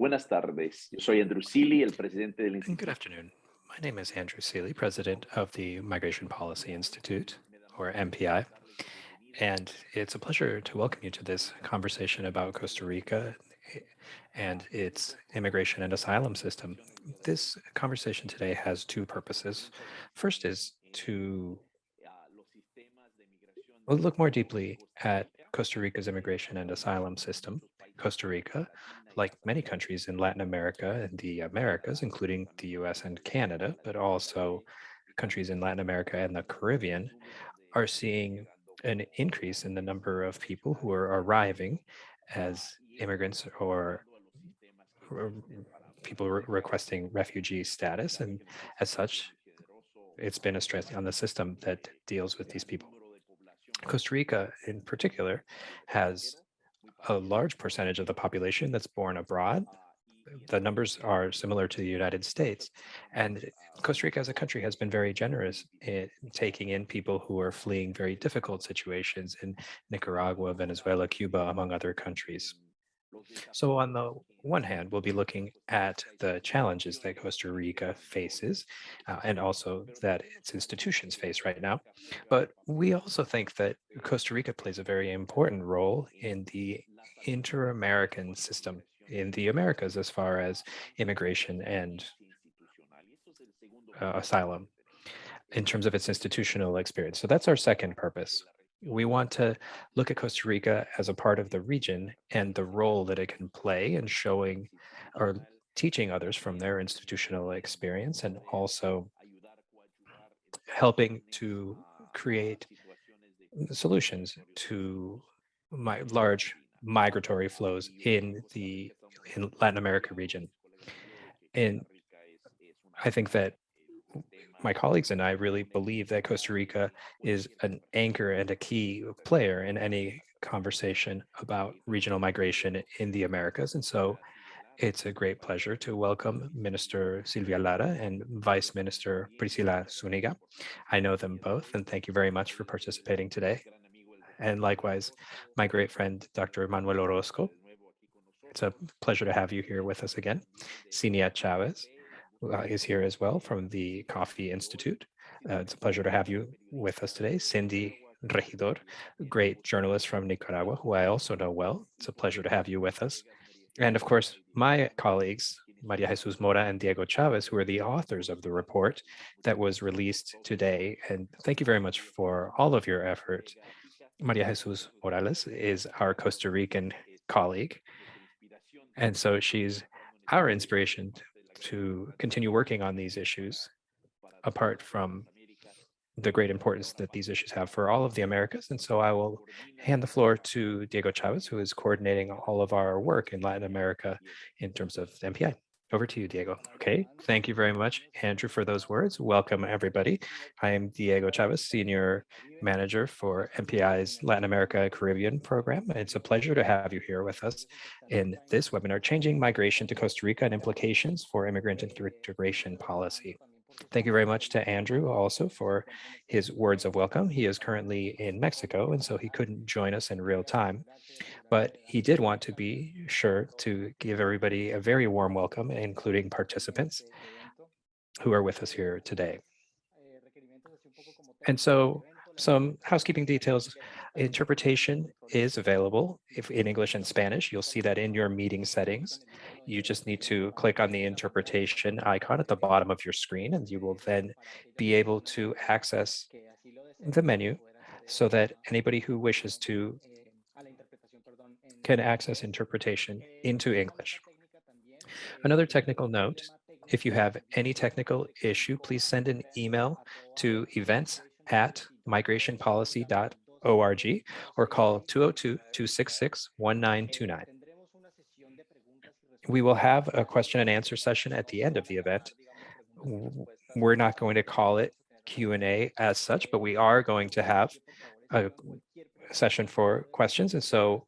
Buenas tardes. Yo soy Andrew Seeley, el presidente del And good Instituto. afternoon. My name is Andrew Seeley, president of the Migration Policy Institute, or MPI, and it's a pleasure to welcome you to this conversation about Costa Rica and its immigration and asylum system. This conversation today has two purposes. First is to look more deeply at Costa Rica's immigration and asylum system. Costa Rica, like many countries in Latin America and the Americas, including the US and Canada, but also countries in Latin America and the Caribbean, are seeing an increase in the number of people who are arriving as immigrants or people requesting refugee status. And as such, it's been a stress on the system that deals with these people. Costa Rica, in particular, has a large percentage of the population that's born abroad. The numbers are similar to the United States. And Costa Rica as a country has been very generous in taking in people who are fleeing very difficult situations in Nicaragua, Venezuela, Cuba, among other countries. So, on the one hand, we'll be looking at the challenges that Costa Rica faces and also that its institutions face right now. But we also think that Costa Rica plays a very important role in the inter American system in the Americas as far as immigration and asylum in terms of its institutional experience. So that's our second purpose. We want to look at Costa Rica as a part of the region and the role that it can play in showing or teaching others from their institutional experience and also helping to create solutions to large migratory flows in Latin America region. And I think that my colleagues and I really believe that Costa Rica is an anchor and a key player in any conversation about regional migration in the Americas. And so it's a great pleasure to welcome Minister Silvia Lara and Vice Minister Priscila Zuniga. I know them both, and thank you very much for participating today. And likewise, my great friend, Dr. Manuel Orozco. It's a pleasure to have you here with us again. Cinia Chavez, is here as well from the Coffee Institute. It's a pleasure to have you with us today. Cindy Regidor, great journalist from Nicaragua, who I also know well. It's a pleasure to have you with us. And of course, my colleagues, Maria Jesus Mora and Diego Chavez, who are the authors of the report that was released today. And thank you very much for all of your effort. Maria Jesus Morales is our Costa Rican colleague. And so she's our inspiration to continue working on these issues, apart from the great importance that these issues have for all of the Americas. And so I will hand the floor to Diego Chavez, who is coordinating all of our work in Latin America in terms of MPI. Over to you, Diego. Okay, thank you very much, Andrew, for those words. Welcome, everybody. I am Diego Chavez, Senior Manager for MPI's Latin America Caribbean program. It's a pleasure to have you here with us in this webinar, Changing Migration to Costa Rica and Implications for Immigrant Integration Policy. Thank you very much to Andrew also for his words of welcome. He is currently in Mexico, and so he couldn't join us in real time, but he did want to be sure to give everybody a very warm welcome, including participants who are with us here today. And so some housekeeping details. Interpretation is available in English and Spanish. You'll see that in your meeting settings. You just need to click on the interpretation icon at the bottom of your screen, and you will then be able to access the menu so that anybody who wishes to can access interpretation into English. Another technical note, if you have any technical issue, please send an email to events@migrationpolicy.org or call 202-266-1929. We will have a question and answer session at the end of the event. We're not going to call it Q&A as such, but we are going to have a session for questions. And so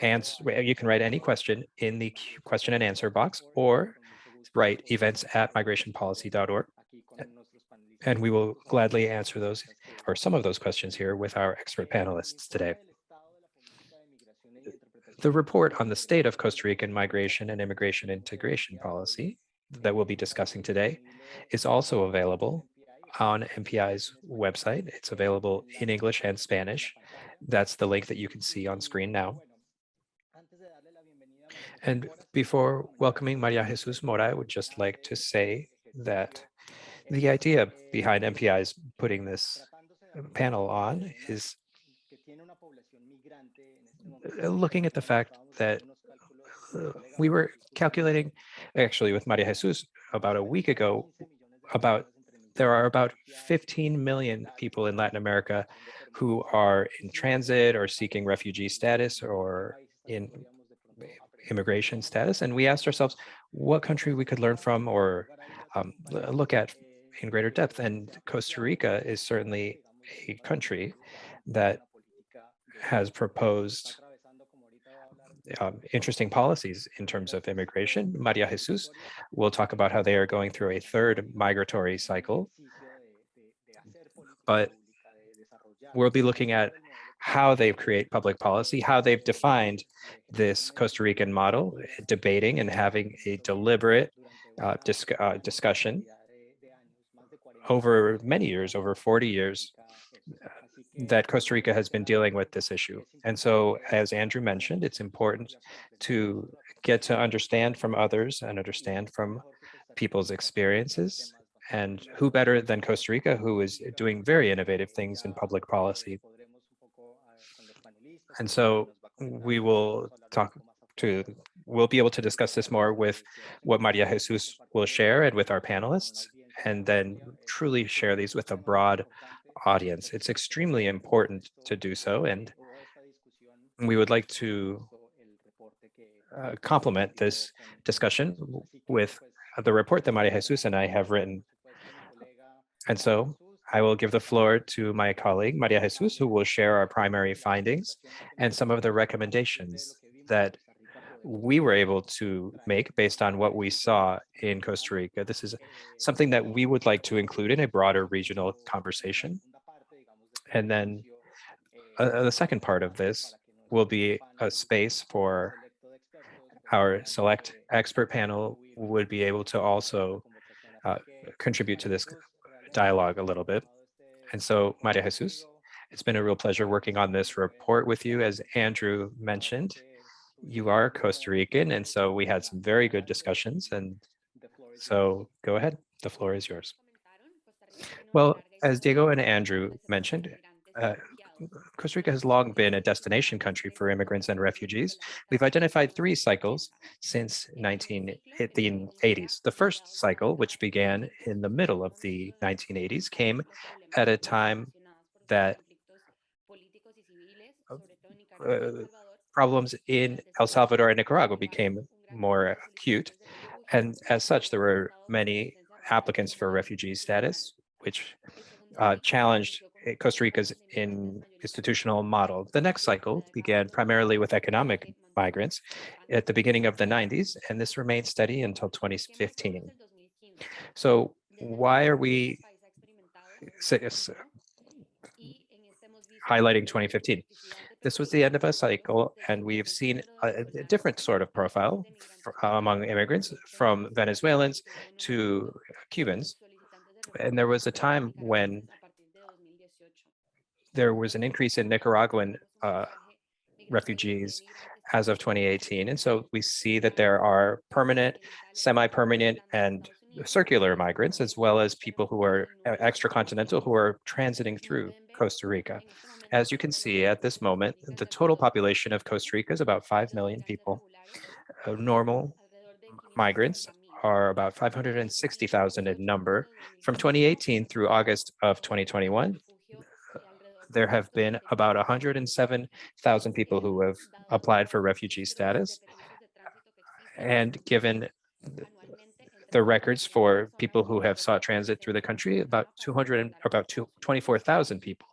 you can write any question in the question and answer box or write events@migrationpolicy.org. And we will gladly answer those or some of those questions here with our expert panelists today. The report on the state of Costa Rican migration and immigration integration policy that we'll be discussing today is also available on MPI's website. It's available in English and Spanish. That's the link that you can see on screen now. And before welcoming Maria Jesus Mora, I would just like to say that the idea behind MPI's putting this panel on is looking at the fact that we were calculating, actually with Maria Jesus about a week ago, there are about 15 million people in Latin America who are in transit or seeking refugee status or in immigration status. And we asked ourselves what country we could learn from or look at in greater depth. And Costa Rica is certainly a country that has proposed interesting policies in terms of immigration. Maria Jesus will talk about how they are going through a third migratory cycle, but we'll be looking at how they create public policy, how they've defined this Costa Rican model, debating and having a deliberate discussion over many years, over 40 years, that Costa Rica has been dealing with this issue. And so, as Andrew mentioned, it's important to get to understand from others and understand from people's experiences. And who better than Costa Rica, who is doing very innovative things in public policy. And so we'll be able to discuss this more with what Maria Jesus will share and with our panelists, and then truly share these with a broad audience. It's extremely important to do so, and we would like to complement this discussion with the report that Maria Jesus and I have written. And so I will give the floor to my colleague, Maria Jesus, who will share our primary findings and some of the recommendations that we were able to make based on what we saw in Costa Rica. This is something that we would like to include in a broader regional conversation. And then the second part of this will be a space for our select expert panel would be able to also contribute to this dialogue a little bit. And so, Maria Jesus, it's been a real pleasure working on this report with you. As Andrew mentioned, you are Costa Rican, and so we had some very good discussions. And so go ahead, the floor is yours. Well, as Diego and Andrew mentioned, Costa Rica has long been a destination country for immigrants and refugees. We've identified 3 cycles since the 1980s. The first cycle, which began in the middle of the 1980s, came at a time that problems in El Salvador and Nicaragua became more acute. And as such, there were many applicants for refugee status, which challenged Costa Rica's institutional model. The next cycle began primarily with economic migrants at the beginning of the 90s, and this remained steady until 2015. So why are we highlighting 2015? This was the end of a cycle, and we've seen a different sort of profile among immigrants, from Venezuelans to Cubans. And there was a time when there was an increase in Nicaraguan refugees as of 2018. And so we see that there are permanent, semi-permanent, and circular migrants, as well as people who are extracontinental who are transiting through Costa Rica. As you can see at this moment, the total population of Costa Rica is about 5 million people. Normal migrants are about 560,000 in number. From 2018 through August of 2021, there have been about 107,000 people who have applied for refugee status. And given the records for people who have sought transit through the country, about 24,000 people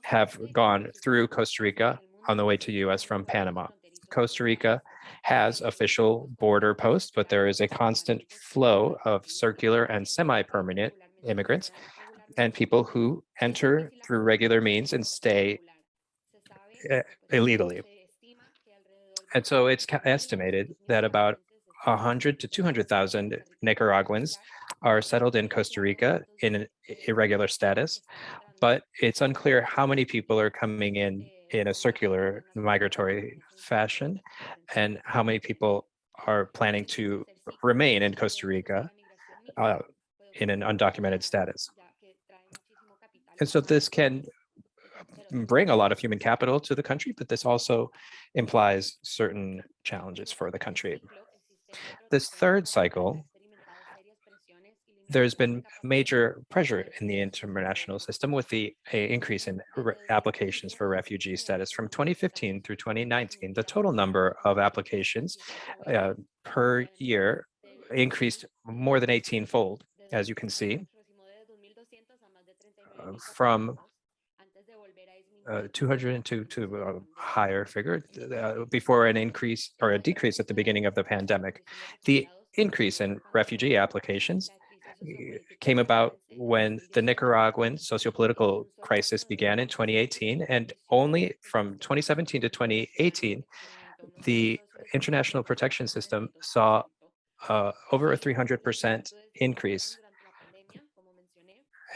have gone through Costa Rica on the way to US from Panama. Costa Rica has official border posts, but there is a constant flow of circular and semi-permanent immigrants and people who enter through regular means and stay illegally. And so it's estimated that about 100 to 200,000 Nicaraguans are settled in Costa Rica in an irregular status, but it's unclear how many people are coming in a circular migratory fashion and how many people are planning to remain in Costa Rica uh, in an undocumented status. And so this can bring a lot of human capital to the country, but this also implies certain challenges for the country. This third cycle, there's been major pressure in the international system with the increase in applications for refugee status. From 2015 through 2019, the total number of applications per year increased more than 18-fold, as you can see, from 202 to a higher figure before an increase or a decrease at the beginning of the pandemic. The increase in refugee applications came about when the Nicaraguan sociopolitical crisis began in 2018, and only from 2017 to 2018, the international protection system saw over a 300% increase.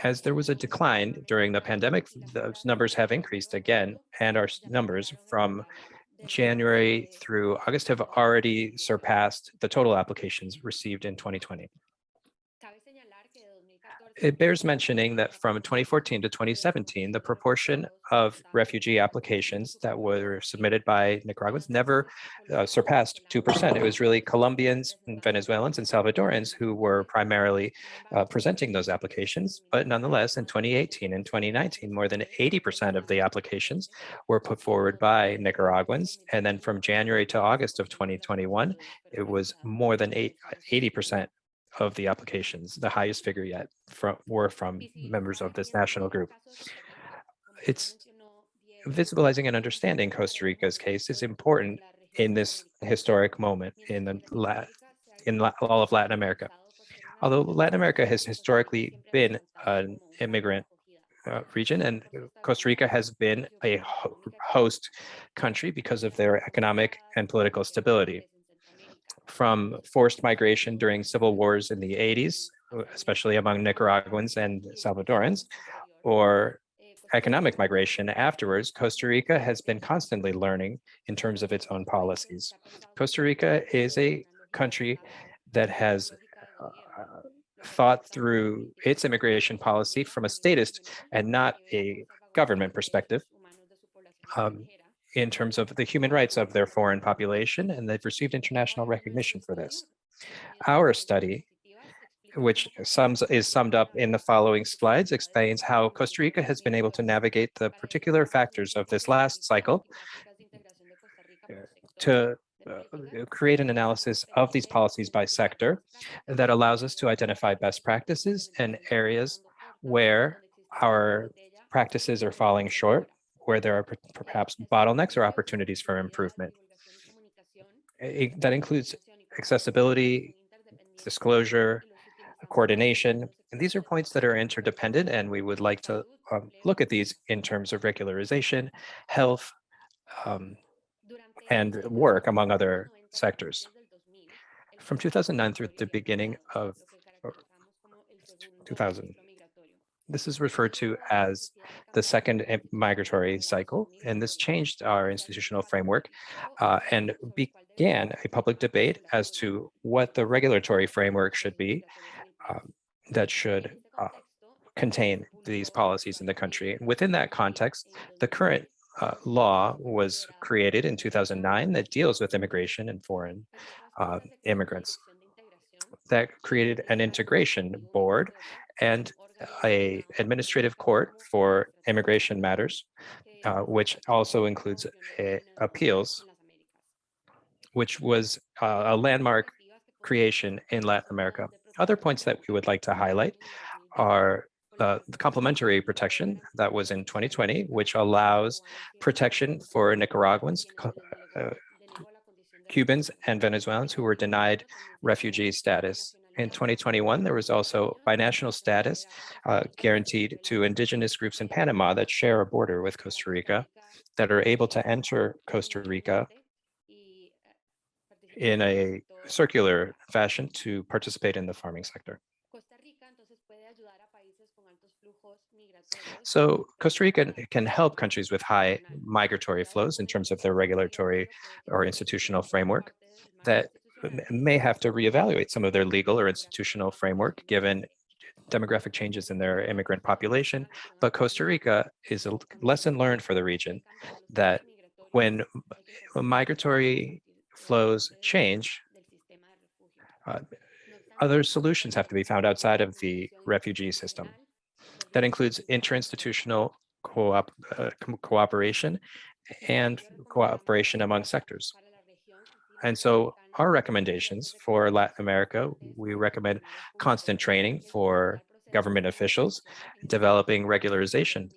As there was a decline during the pandemic, those numbers have increased again, and our numbers from January through August have already surpassed the total applications received in 2020. It bears mentioning that from 2014 to 2017, the proportion of refugee applications that were submitted by Nicaraguans never surpassed 2%. It was really Colombians, and Venezuelans, and Salvadorans who were primarily presenting those applications. But nonetheless, in 2018 and 2019, more than 80% of the applications were put forward by Nicaraguans. And then from January to August of 2021, it was more than 80% of the applications, the highest figure yet, were from members of this national group. It's visibilizing and understanding Costa Rica's case is important in this historic moment in all of Latin America. Although Latin America has historically been an immigrant region, and Costa Rica has been a host country because of their economic and political stability. From forced migration during civil wars in the 80s, especially among Nicaraguans and Salvadorans, or economic migration afterwards, Costa Rica has been constantly learning in terms of its own policies. Costa Rica is a country that has thought through its immigration policy from a statist and not a government perspective. In terms of the human rights of their foreign population, and they've received international recognition for this. Our study, which is summed up in the following slides, explains how Costa Rica has been able to navigate the particular factors of this last cycle to create an analysis of these policies by sector that allows us to identify best practices and areas where our practices are falling short, where there are perhaps bottlenecks or opportunities for improvement. That includes accessibility, disclosure, coordination, and these are points that are interdependent, and we would like to look at these in terms of regularization, health, and work, among other sectors. From 2009 through the beginning of 2000, this is referred to as the second migratory cycle, and this changed our institutional framework and began a public debate as to what the regulatory framework should be that should contain these policies in the country. Within that context, the current law was created in 2009 that deals with immigration and foreign immigrants. That created an integration board and a administrative court for immigration matters, which also includes appeals, which was a landmark creation in Latin America. Other points that we would like to highlight are the complementary protection that was in 2020, which allows protection for Nicaraguans, Cubans, and Venezuelans who were denied refugee status. In 2021, there was also binational status guaranteed to indigenous groups in Panama that share a border with Costa Rica that are able to enter Costa Rica in a circular fashion to participate in the farming sector. So Costa Rica can help countries with high migratory flows in terms of their regulatory or institutional framework that may have to reevaluate some of their legal or institutional framework given demographic changes in their immigrant population. But Costa Rica is a lesson learned for the region that when migratory flows change, other solutions have to be found outside of the refugee system. That includes interinstitutional cooperation and cooperation among sectors. And so our recommendations for Latin America, we recommend constant training for government officials, developing regularization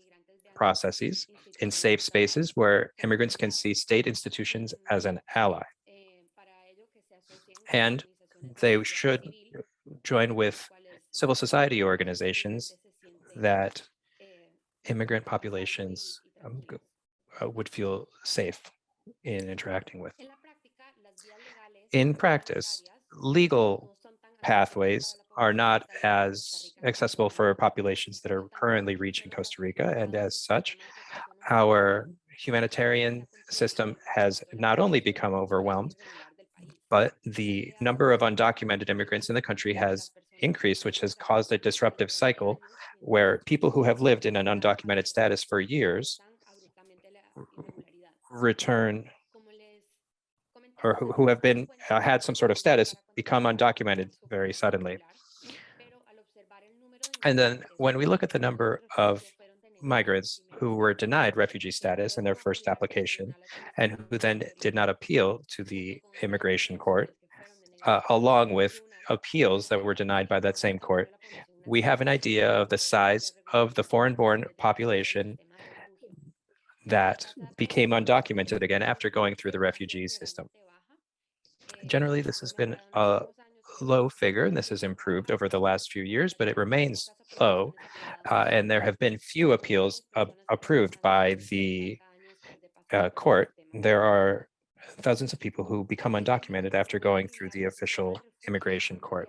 processes in safe spaces where immigrants can see state institutions as an ally. And they should join with civil society organizations that immigrant populations would feel safe in interacting with. In practice, legal pathways are not as accessible for populations that are currently reaching Costa Rica, and as such, our humanitarian system has not only become overwhelmed, but the number of undocumented immigrants in the country has increased, which has caused a disruptive cycle where people who have lived in an undocumented status for years return, or who have been had some sort of status become undocumented very suddenly. And then when we look at the number of migrants who were denied refugee status in their first application and who then did not appeal to the immigration court, along with appeals that were denied by that same court, we have an idea of the size of the foreign-born population that became undocumented again after going through the refugee system. Generally, this has been a low figure, and this has improved over the last few years, but it remains low. And there have been few appeals approved by the court. There are thousands of people who become undocumented after going through the official immigration court.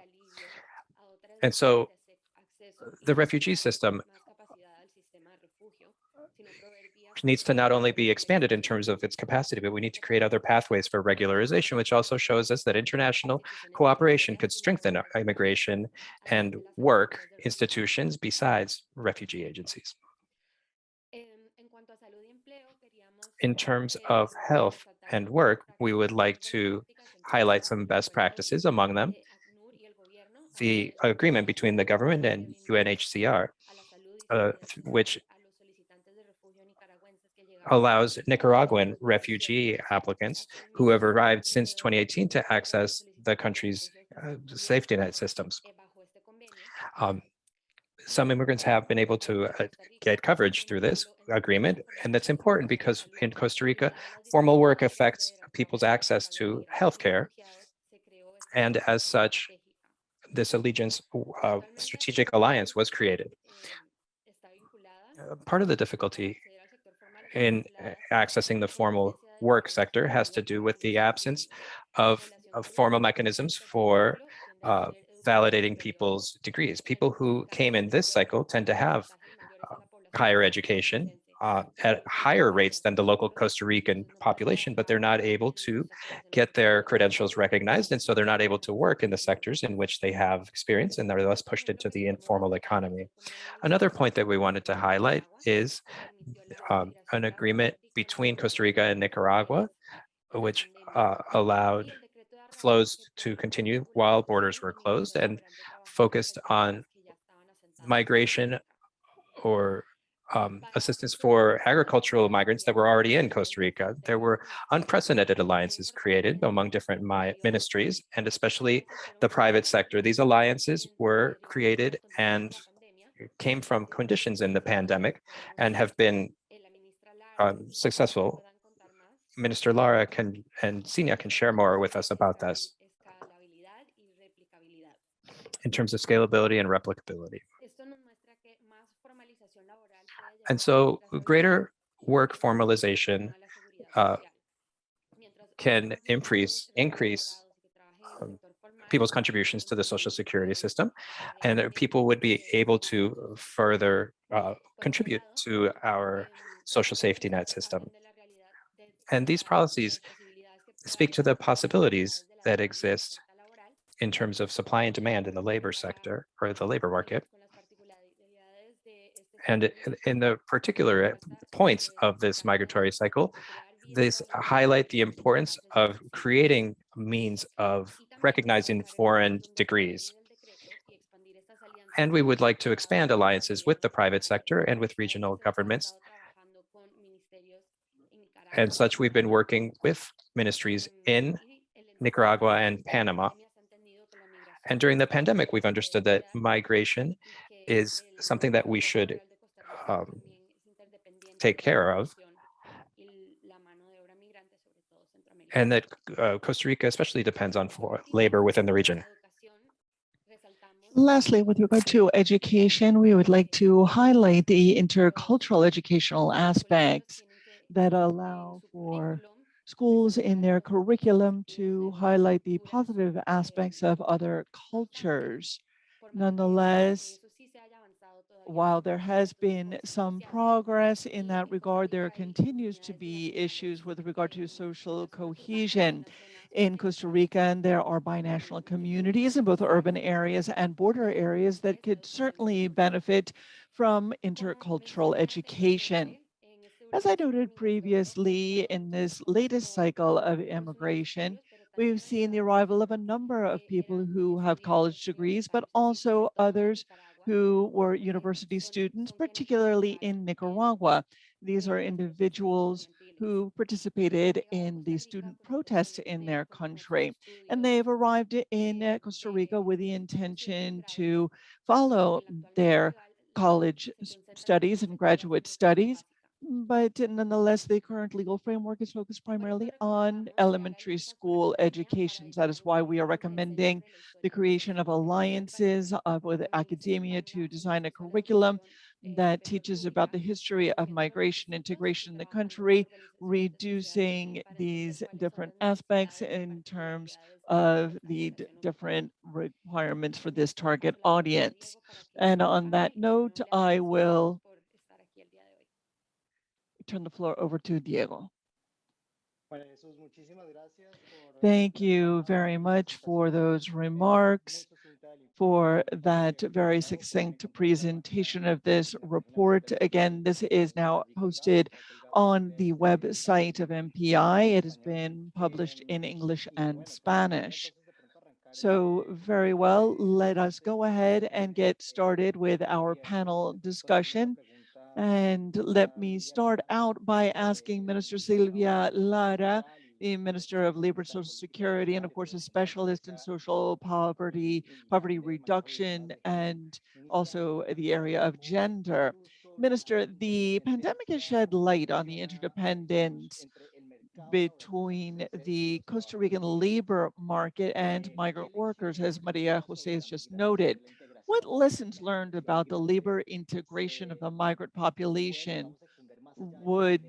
And so the refugee system needs to not only be expanded in terms of its capacity, but we need to create other pathways for regularization, which also shows us that international cooperation could strengthen immigration and work institutions besides refugee agencies. In terms of health and work, we would like to highlight some best practices, among them the agreement between the government and UNHCR, which allows Nicaraguan refugee applicants who have arrived since 2018 to access the country's safety net systems. Some immigrants have been able to get coverage through this agreement, and that's important because in Costa Rica, formal work affects people's access to healthcare, and as such, this strategic alliance was created. Part of the difficulty in accessing the formal work sector has to do with the absence of formal mechanisms for validating people's degrees. People who came in this cycle tend to have higher education at higher rates than the local Costa Rican population, but they're not able to get their credentials recognized, and so they're not able to work in the sectors in which they have experience, and they're thus pushed into the informal economy. Another point that we wanted to highlight is an agreement between Costa Rica and Nicaragua, which allowed flows to continue while borders were closed and focused on migration or assistance for agricultural migrants that were already in Costa Rica. There were unprecedented alliances created among different ministries, and especially the private sector. These alliances were created and came from conditions in the pandemic and have been successful. Minister Lara and Senia can share more with us about this in terms of scalability and replicability. And so greater work formalization can increase people's contributions to the social security system, and people would be able to further contribute to our social safety net system. And these policies speak to the possibilities that exist in terms of supply and demand in the labor sector or the labor market. And in the particular points of this migratory cycle, this highlight the importance of creating means of recognizing foreign degrees. And we would like to expand alliances with the private sector and with regional governments. And such, we've been working with ministries in Nicaragua and Panama. And during the pandemic, we've understood that migration is something that we should take care of, and that Costa Rica especially depends on labor within the region. Lastly, with regard to education, we would like to highlight the intercultural educational aspects that allow for schools in their curriculum to highlight the positive aspects of other cultures. Nonetheless, while there has been some progress in that regard, there continues to be issues with regard to social cohesion. In Costa Rica, and there are binational communities in both urban areas and border areas that could certainly benefit from intercultural education. As I noted previously, in this latest cycle of immigration, we've seen the arrival of a number of people who have college degrees, but also others who were university students, particularly in Nicaragua. These are individuals who participated in the student protests in their country. And they've arrived in Costa Rica with the intention to follow their college studies and graduate studies. But nonetheless, the current legal framework is focused primarily on elementary school education. That is why we are recommending the creation of alliances with academia to design a curriculum that teaches about the history of migration integration in the country, reducing these different aspects in terms of the different requirements for this target audience. And on that note, I will turn the floor over to Diego. Thank you very much for those remarks, for that very succinct presentation of this report. Again, this is now posted on the website of MPI. It has been published in English and Spanish. So very well, let us go ahead and get started with our panel discussion. And let me start out by asking Minister Silvia Lara, the Minister of Labor, Social Security, and of course, a specialist in social poverty reduction, and also the area of gender. Minister, the pandemic has shed light on the interdependence between the Costa Rican labor market and migrant workers, as Maria Jose has just noted. What lessons learned about the labor integration of the migrant population would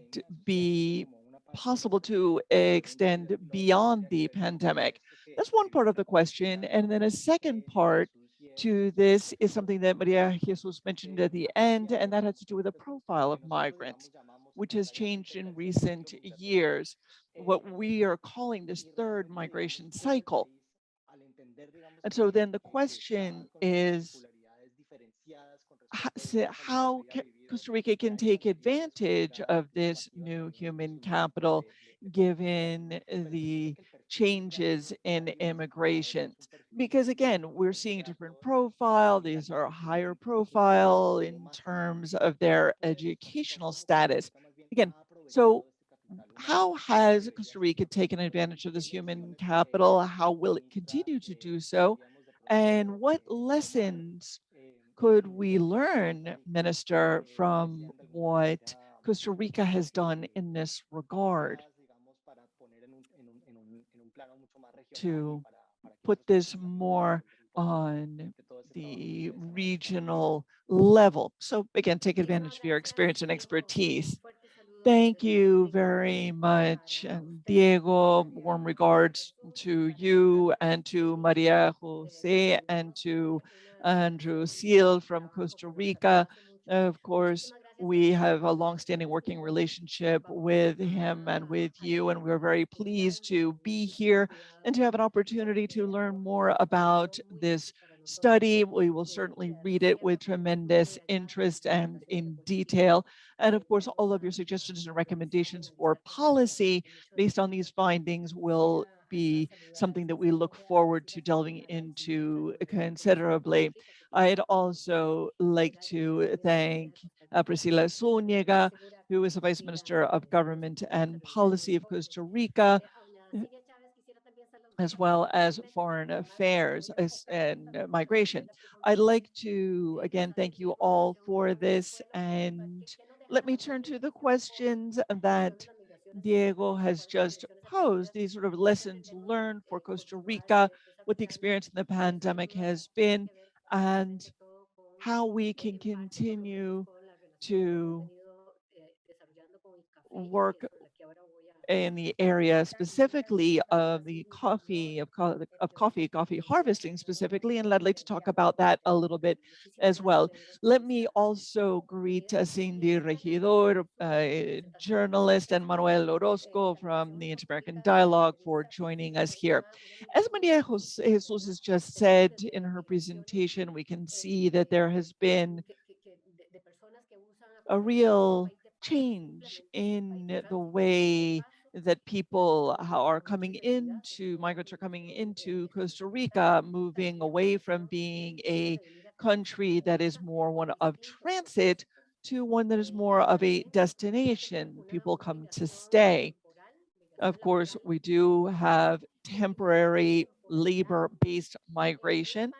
be possible to extend beyond the pandemic? That's one part of the question. And then a second part to this is something that Maria Jesus mentioned at the end, and that has to do with the profile of migrants, which has changed in recent years, what we are calling this third migration cycle. And so then the question is, how Costa Rica can take advantage of this new human capital given the changes in immigration? Because again, we're seeing a different profile. These are higher profile in terms of their educational status. Again, so how has Costa Rica taken advantage of this human capital? How will it continue to do so? And what lessons could we learn, Minister, from what Costa Rica has done in this regard to put this more on the regional level? So again, take advantage of your experience and expertise. Thank you very much, and Diego. Warm regards to you and to Maria Jose and to Andrew Seal from Costa Rica. Of course, we have a longstanding working relationship with him and with you, and we're very pleased to be here and to have an opportunity to learn more about this study. We will certainly read it with tremendous interest and in detail. And of course, all of your suggestions and recommendations for policy based on these findings will be something that we look forward to delving into considerably. I'd also like to thank Priscila Zúñiga, who is the Vice Minister of Government and Policy of Costa Rica, as well as foreign affairs and migration. I'd like to, again, thank you all for this. And let me turn to the questions that Diego has just posed, these sort of lessons learned for Costa Rica, what the experience in the pandemic has been, and how we can continue to work in the area specifically of the coffee harvesting specifically, and I'd like to talk about that a little bit as well. Let me also greet Cindy Regidor, journalist, and Manuel Orozco from the Inter-American Dialogue for joining us here. As Maria Jesus has just said in her presentation, we can see that there has been a real change in the way that people are coming into, migrants are coming into Costa Rica, moving away from being a country that is more one of transit to one that is more of a destination. People come to stay. Of course, we do have temporary labor-based migration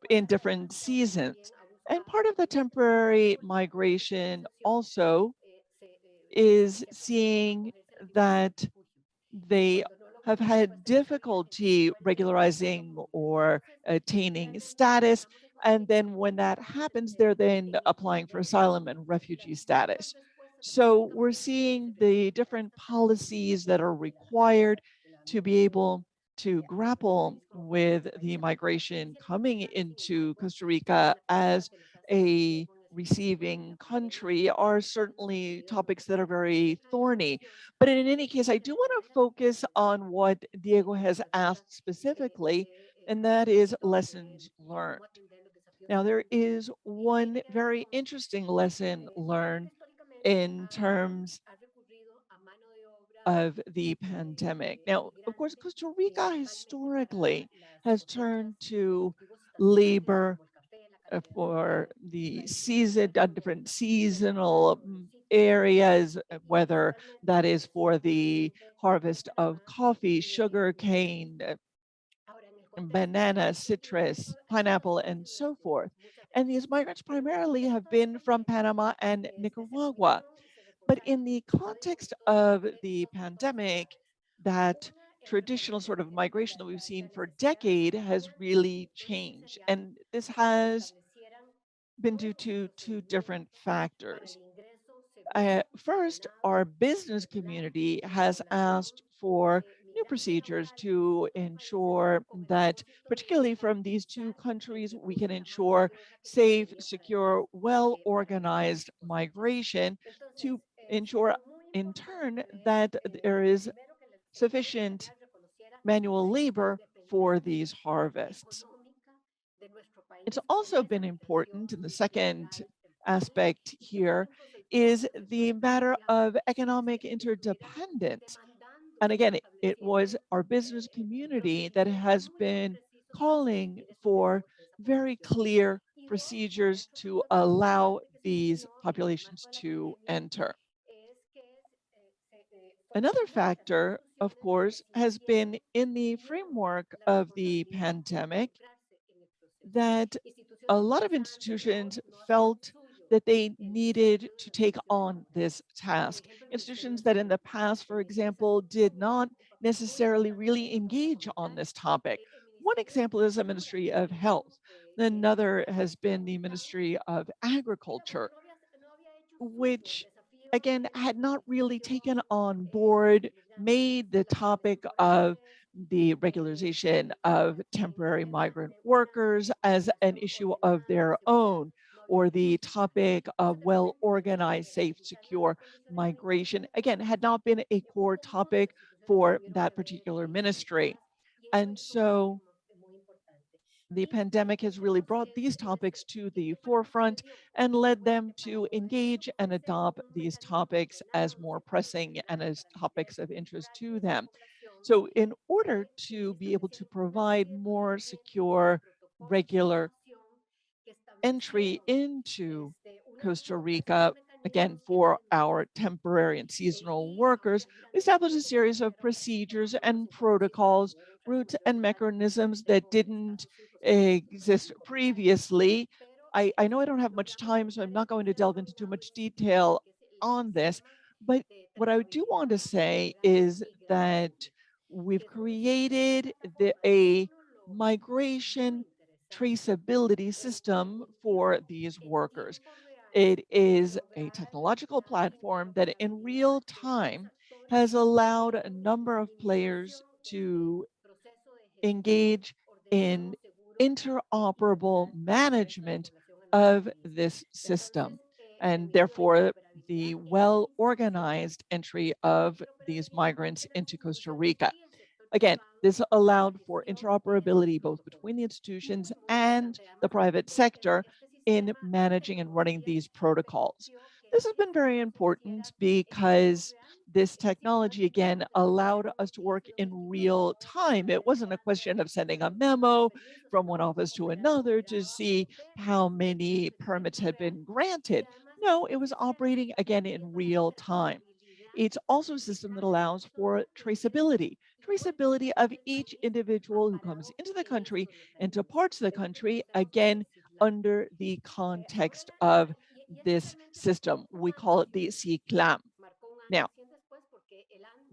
in different seasons. And part of the temporary migration also is seeing that they have had difficulty regularizing or attaining status. And then when that happens, they're then applying for asylum and refugee status. So we're seeing the different policies that are required to be able to grapple with the migration coming into Costa Rica as a receiving country are certainly topics that are very thorny. But in any case, I do want to focus on what Diego has asked specifically, and that is lessons learned. Now, there is one very interesting lesson learned in terms of the pandemic. Now, of course, Costa Rica historically has turned to labor for the season, different seasonal areas, whether that is for the harvest of coffee, sugar cane, banana, citrus, pineapple, and so forth. And these migrants primarily have been from Panama and Nicaragua. But in the context of the pandemic, that traditional sort of migration that we've seen for a decade has really changed. And this has been due to two different factors. First, our business community has asked for new procedures to ensure that, particularly from these two countries, we can ensure safe, secure, well-organized migration to ensure, in turn, that there is sufficient manual labor for these harvests. It's also been important, and the second aspect here is the matter of economic interdependence. And again, it was our business community that has been calling for very clear procedures to allow these populations to enter. Another factor, of course, has been in the framework of the pandemic that a lot of institutions felt that they needed to take on this task. Institutions that in the past, for example, did not necessarily really engage on this topic. One example is the Ministry of Health. Another has been the Ministry of Agriculture, which again, had not really taken on board, made the topic of the regularization of temporary migrant workers as an issue of their own, or the topic of well-organized, safe, secure migration, again, had not been a core topic for that particular ministry. And so the pandemic has really brought these topics to the forefront and led them to engage and adopt these topics as more pressing and as topics of interest to them. So in order to be able to provide more secure, regular entry into Costa Rica, again, for our temporary and seasonal workers, we established a series of procedures and protocols, routes and mechanisms that didn't exist previously. I know I don't have much time, so I'm not going to delve into too much detail on this, but what I do want to say is that we've created a migration traceability system for these workers. It is a technological platform that in real time has allowed a number of players to engage in interoperable management of this system, and therefore the well-organized entry of these migrants into Costa Rica. Again, this allowed for interoperability both between the institutions and the private sector in managing and running these protocols. This has been very important because this technology, again, allowed us to work in real time. It wasn't a question of sending a memo from one office to another to see how many permits had been granted. No, it was operating, again, in real time. It's also a system that allows for traceability of each individual who comes into the country and to parts of the country, again, under the context of this system. We call it the CCLAM. Now,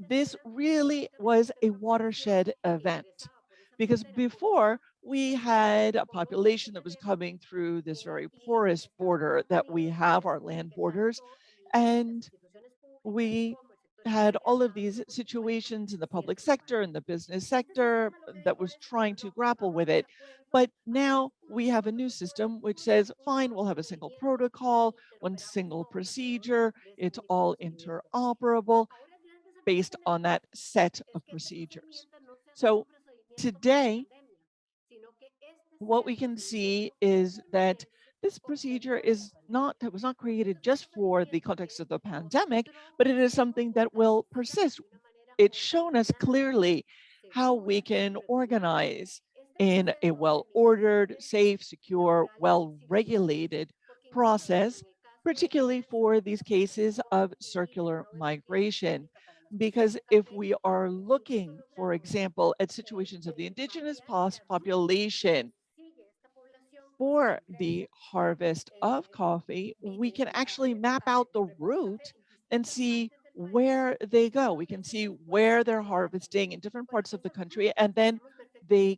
this really was a watershed event because before we had a population that was coming through this very porous border that we have, our land borders, and we had all of these situations in the public sector and the business sector that was trying to grapple with it. But now we have a new system which says, fine, we'll have a single protocol, one single procedure, it's all interoperable based on that set of procedures. So today, what we can see is that this procedure was not created just for the context of the pandemic, but it is something that will persist. It's shown us clearly how we can organize in a well-ordered, safe, secure, well-regulated process, particularly for these cases of circular migration. Because if we are looking, for example, at situations of the indigenous population for the harvest of coffee, we can actually map out the route and see where they go. We can see where they're harvesting in different parts of the country, and then they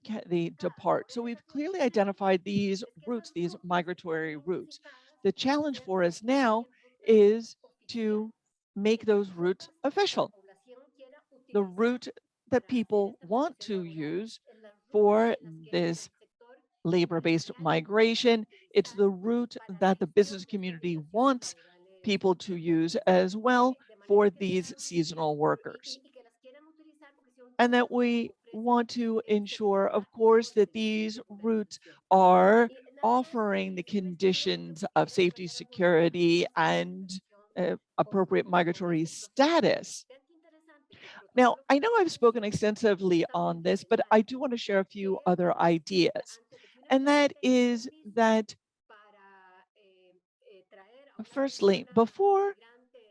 depart. So we've clearly identified these routes, these migratory routes. The challenge for us now is to make those routes official. The route that people want to use for this labor-based migration. It's the route that the business community wants people to use as well for these seasonal workers. And that we want to ensure, of course, that these routes are offering the conditions of safety, security, and appropriate migratory status. Now, I know I've spoken extensively on this, but I do want to share a few other ideas. And that is that, firstly, before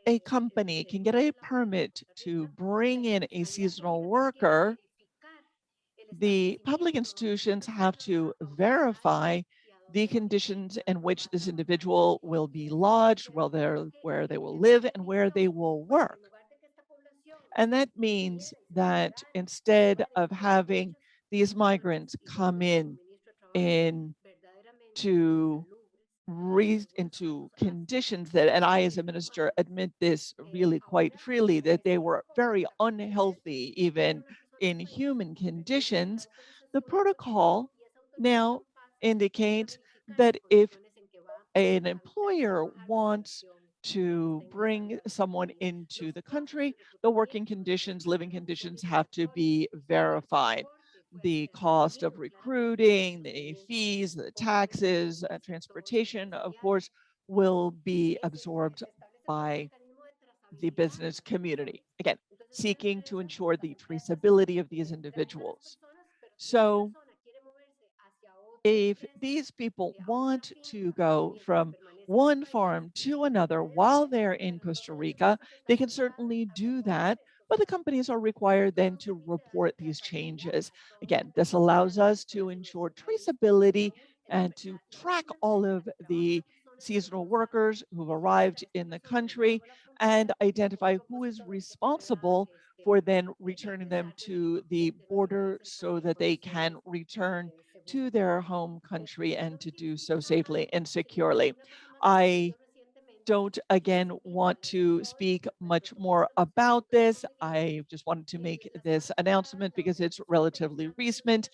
a company can get a permit to bring in a seasonal worker, the public institutions have to verify the conditions in which this individual will be lodged, where they will live, and where they will work. And that means that instead of having these migrants come in to raised into conditions that, and I as a minister admit this really quite freely, that they were very unhealthy, even in human conditions, the protocol now indicates that if an employer wants to bring someone into the country, the working conditions, living conditions have to be verified. The cost of recruiting, the fees, the taxes, transportation, of course, will be absorbed by the business community. Again, seeking to ensure the traceability of these individuals. So if these people want to go from one farm to another while they're in Costa Rica, they can certainly do that, but the companies are required then to report these changes. Again, this allows us to ensure traceability and to track all of the seasonal workers who've arrived in the country and identify who is responsible for then returning them to the border so that they can return to their home country and to do so safely and securely. I don't again want to speak much more about this. I just wanted to make this announcement because it's relatively recent.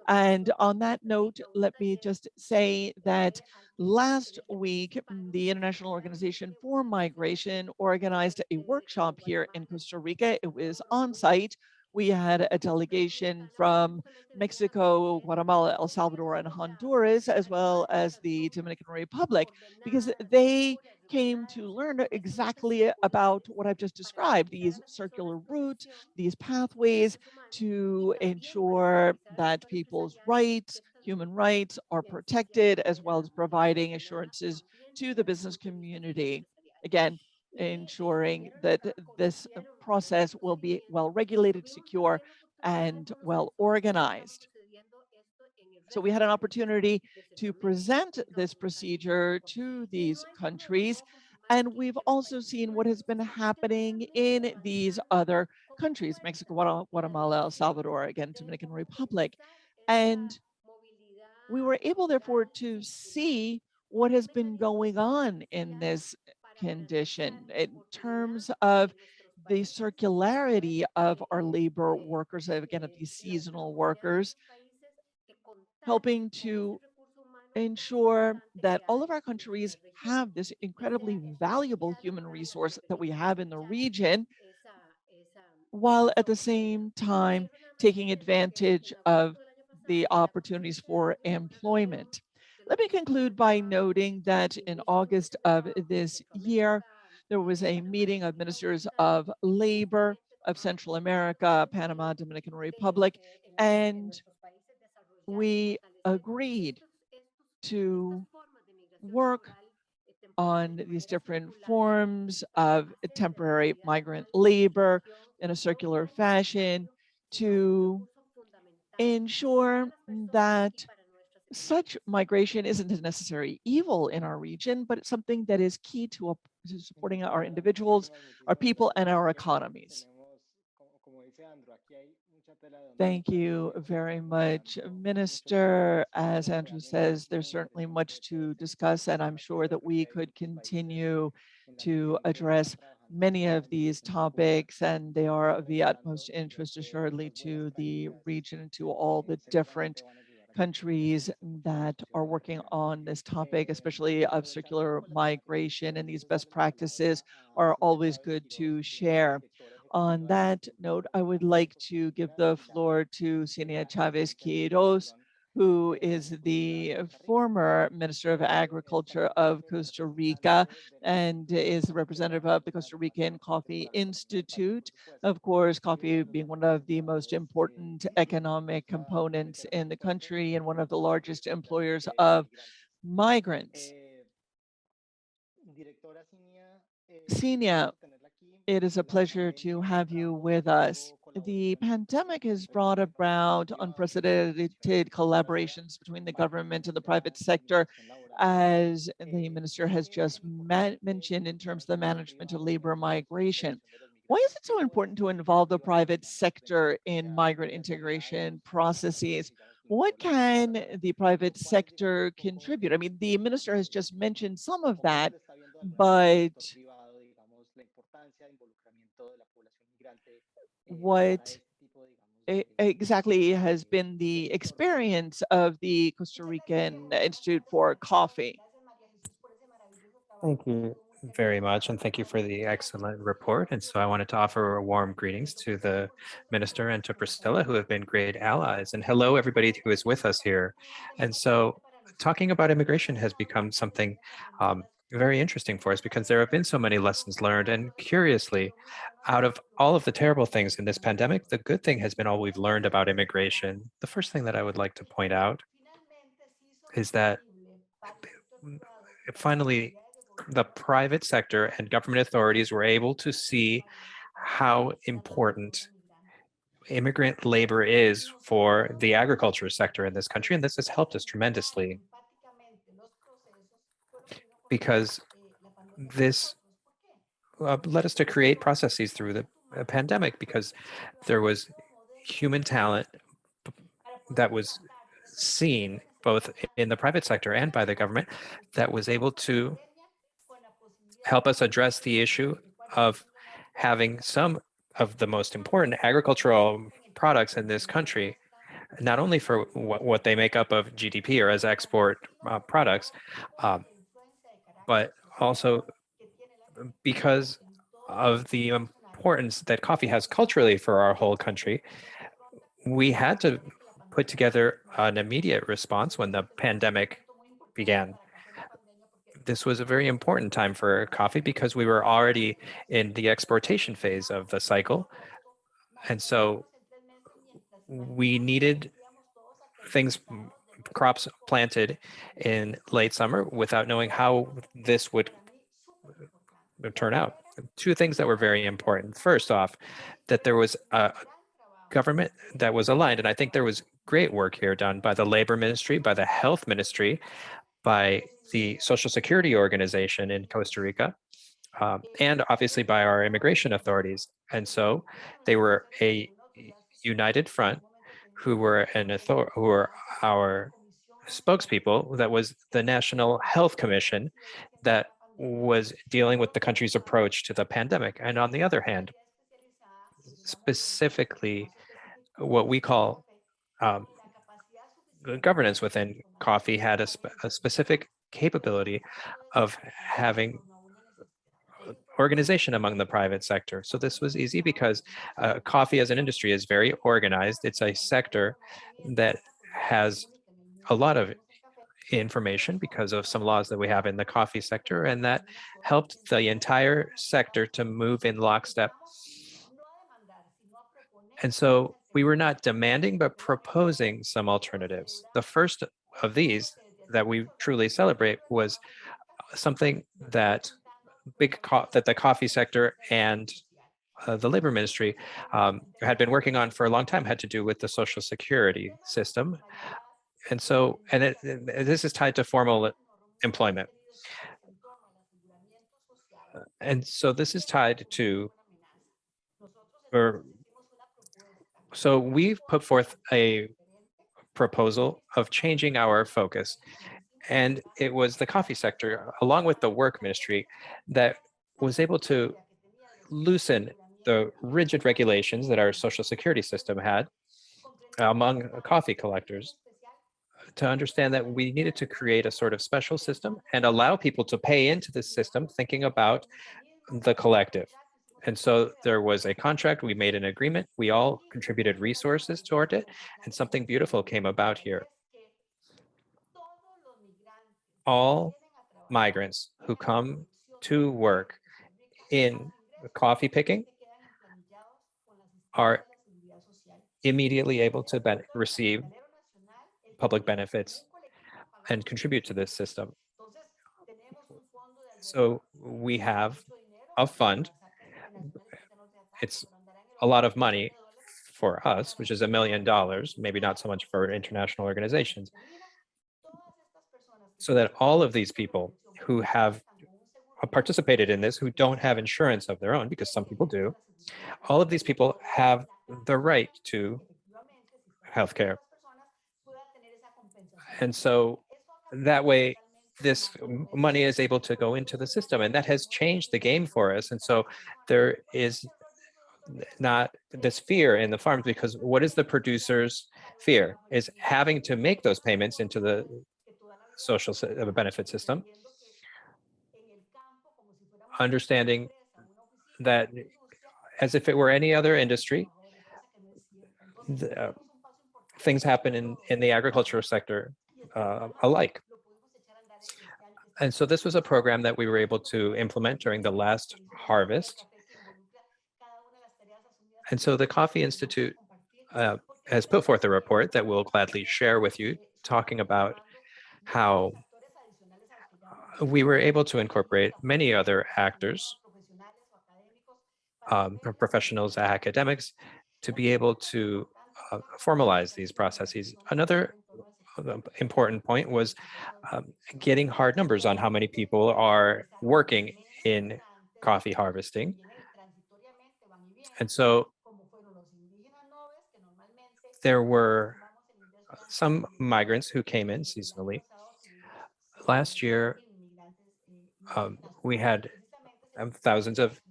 And on that note, let me just say that last week, the International Organization for Migration organized a workshop here in Costa Rica. It was on site. We had a delegation from Mexico, Guatemala, El Salvador, and Honduras, as well as the Dominican Republic, because they came to learn exactly about what I've just described, these circular routes, these pathways to ensure that people's rights, human rights are protected, as well as providing assurances to the business community. Again, ensuring that this process will be well regulated, secure, and well organized. So we had an opportunity to present this procedure to these countries. And we've also seen what has been happening in these other countries, Mexico, Guatemala, El Salvador, again, Dominican Republic. And we were able, therefore, to see what has been going on in this condition in terms of the circularity of our labor workers, again, of these seasonal workers, helping to ensure that all of our countries have this incredibly valuable human resource that we have in the region, while at the same time taking advantage of the opportunities for employment. Let me conclude by noting that in August of this year, there was a meeting of ministers of labor of Central America, Panama, Dominican Republic, and we agreed to work on these different forms of temporary migrant labor in a circular fashion to ensure that such migration isn't a necessary evil in our region, but it's something that is key to supporting our individuals, our people, and our economies. Thank you very much, Minister. As Andrew says, there's certainly much to discuss, and I'm sure that we could continue to address many of these topics, and they are of the utmost interest, assuredly, to the region and to all the different countries that are working on this topic, especially of circular migration, and these best practices are always good to share. On that note, I would like to give the floor to Xenia Chavez Quiros, who is the former Minister of Agriculture of Costa Rica and is the representative of the Costa Rican Coffee Institute. Of course, coffee being one of the most important economic components in the country and one of the largest employers of migrants. Xenia, it is a pleasure to have you with us. The pandemic has brought about unprecedented collaborations between the government and the private sector, as the minister has just mentioned in terms of the management of labor migration. Why is it so important to involve the private sector in migrant integration processes? What can the private sector contribute? I mean, the minister has just mentioned some of that, but what exactly has been the experience of the Costa Rican Institute for Coffee? Thank you very much, and thank you for the excellent report. And so I wanted to offer warm greetings to the minister and to Priscilla, who have been great allies. And hello, everybody who is with us here. And so talking about immigration has become something very interesting for us because there have been so many lessons learned. And curiously, out of all of the terrible things in this pandemic, the good thing has been all we've learned about immigration. The first thing that I would like to point out is that finally, the private sector and government authorities were able to see how important immigrant labor is for the agriculture sector in this country. And this has helped us tremendously because this led us to create processes through the pandemic because there was human talent that was seen both in the private sector and by the government that was able to help us address the issue of having some of the most important agricultural products in this country, not only for what they make up of GDP or as export products, but also because of the importance that coffee has culturally for our whole country. We had to put together an immediate response when the pandemic began. This was a very important time for coffee because we were already in the exportation phase of the cycle. And so we needed things, crops planted in late summer without knowing how this would turn out. Two things that were very important. First off, that there was a government that was aligned. And I think there was great work here done by the Labor Ministry, by the Health Ministry, by the Social Security Organization in Costa Rica, and obviously by our immigration authorities. And so they were a united front who were who were our spokespeople. That was the National Health Commission that was dealing with the country's approach to the pandemic. And on the other hand, specifically what we call governance within coffee had a specific capability of having organization among the private sector. So this was easy because coffee as an industry is very organized. It's a sector that has a lot of information because of some laws that we have in the coffee sector, and that helped the entire sector to move in lockstep. And so we were not demanding, but proposing some alternatives. The first of these that we truly celebrate was something that that the coffee sector and the labor ministry had been working on for a long time, had to do with the social security system. And so, this is tied to formal employment. And so this is tied to, so we've put forth a proposal of changing our focus. And it was the coffee sector, along with the work ministry, that was able to loosen the rigid regulations that our social security system had among coffee collectors, to understand that we needed to create a sort of special system and allow people to pay into this system thinking about the collective. And so there was a contract, we made an agreement, we all contributed resources toward it, and something beautiful came about here. All migrants who come to work in coffee picking are immediately able to receive public benefits and contribute to this system. So we have a fund. It's a lot of money for us, which is $1 million, maybe not so much for international organizations, so that all of these people who have participated in this, who don't have insurance of their own, because some people do, all of these people have the right to healthcare. And so that way, this money is able to go into the system, and that has changed the game for us. And so there is not this fear in the farms, because what is the producer's fear? Is having to make those payments into the social benefit system, understanding that as if it were any other industry, things happen in the agricultural sector alike. And so this was a program that we were able to implement during the last harvest. And so the Coffee Institute has put forth a report that we'll gladly share with you, talking about how we were able to incorporate many other actors, professionals, academics, to be able to formalize these processes. Another important point was getting hard numbers on how many people are working in coffee harvesting. And so there were some migrants who came in seasonally. Last year, we had thousands of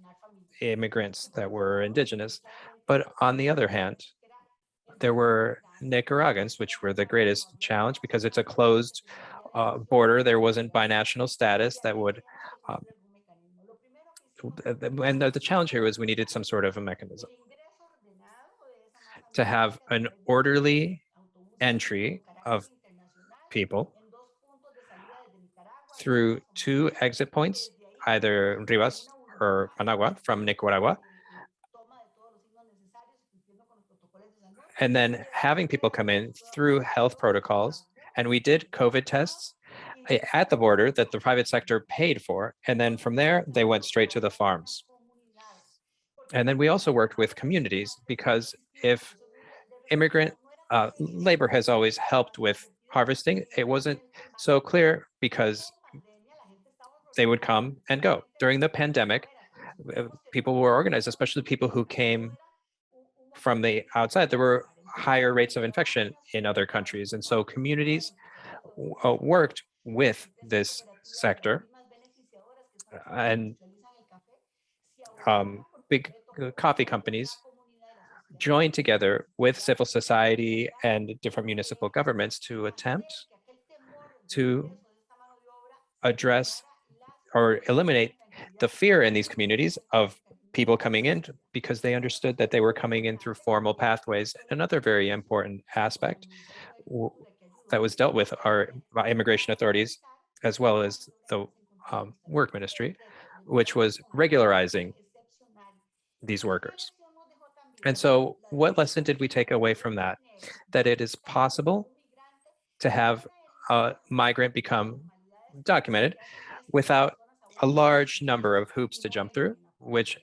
immigrants that were indigenous. But on the other hand, there were Nicaraguans, which were the greatest challenge because it's a closed border. There wasn't binational status that would, and the challenge here was we needed some sort of a mechanism to have an orderly entry of people through 2 exit points, either Rivas or Managua from Nicaragua, and then having people come in through health protocols. And we did COVID tests at the border that the private sector paid for. And then from there, they went straight to the farms. And then we also worked with communities, because if immigrant labor has always helped with harvesting, it wasn't so clear because they would come and go. During the pandemic, people were organized, especially people who came from the outside. There were higher rates of infection in other countries. And so communities worked with this sector, and big coffee companies joined together with civil society and different municipal governments to attempt to address or eliminate the fear in these communities of people coming in, because they understood that they were coming in through formal pathways. Another very important aspect that was dealt with are by immigration authorities, as well as the work ministry, which was regularizing these workers. And so what lesson did we take away from that? That it is possible to have a migrant become documented without a large number of hoops to jump through, which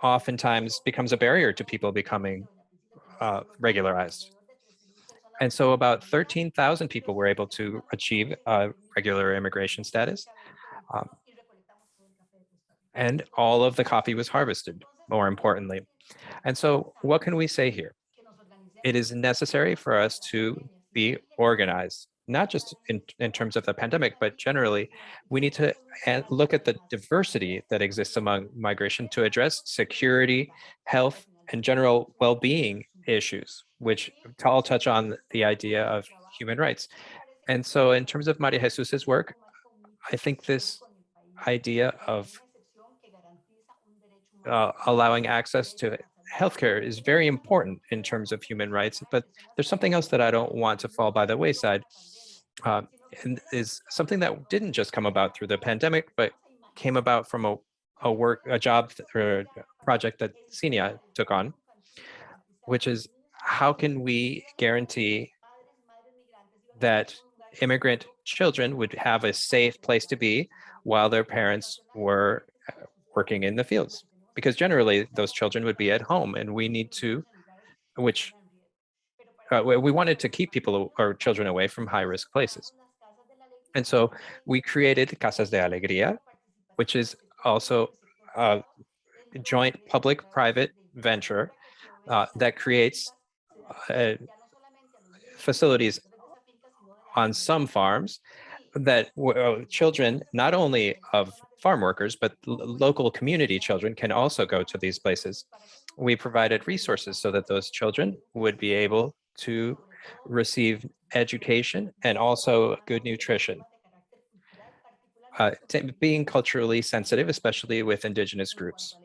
oftentimes becomes a barrier to people becoming regularized. And so about 13,000 people were able to achieve regular immigration status. And all of the coffee was harvested, more importantly. And so what can we say here? It is necessary for us to be organized, not just in terms of the pandemic, but generally, we need to look at the diversity that exists among migration to address security, health, and general well-being issues, which all touch on the idea of human rights. And so in terms of Maria Jesus's work, I think this idea of allowing access to healthcare is very important in terms of human rights. But there's something else that I don't want to fall by the wayside, and is something that didn't just come about through the pandemic, but came about from a job or a project that Cinia took on, which is how can we guarantee that immigrant children would have a safe place to be while their parents were working in the fields? Because generally those children would be at home, and we need to, which we wanted to keep people or children away from high-risk places. And so we created Casas de Alegría, which is also a joint public-private venture that creates facilities on some farms that children, not only of farm workers, but local community children can also go to these places. We provided resources so that those children would be able to receive education and also good nutrition. Being culturally sensitive, especially with indigenous groups,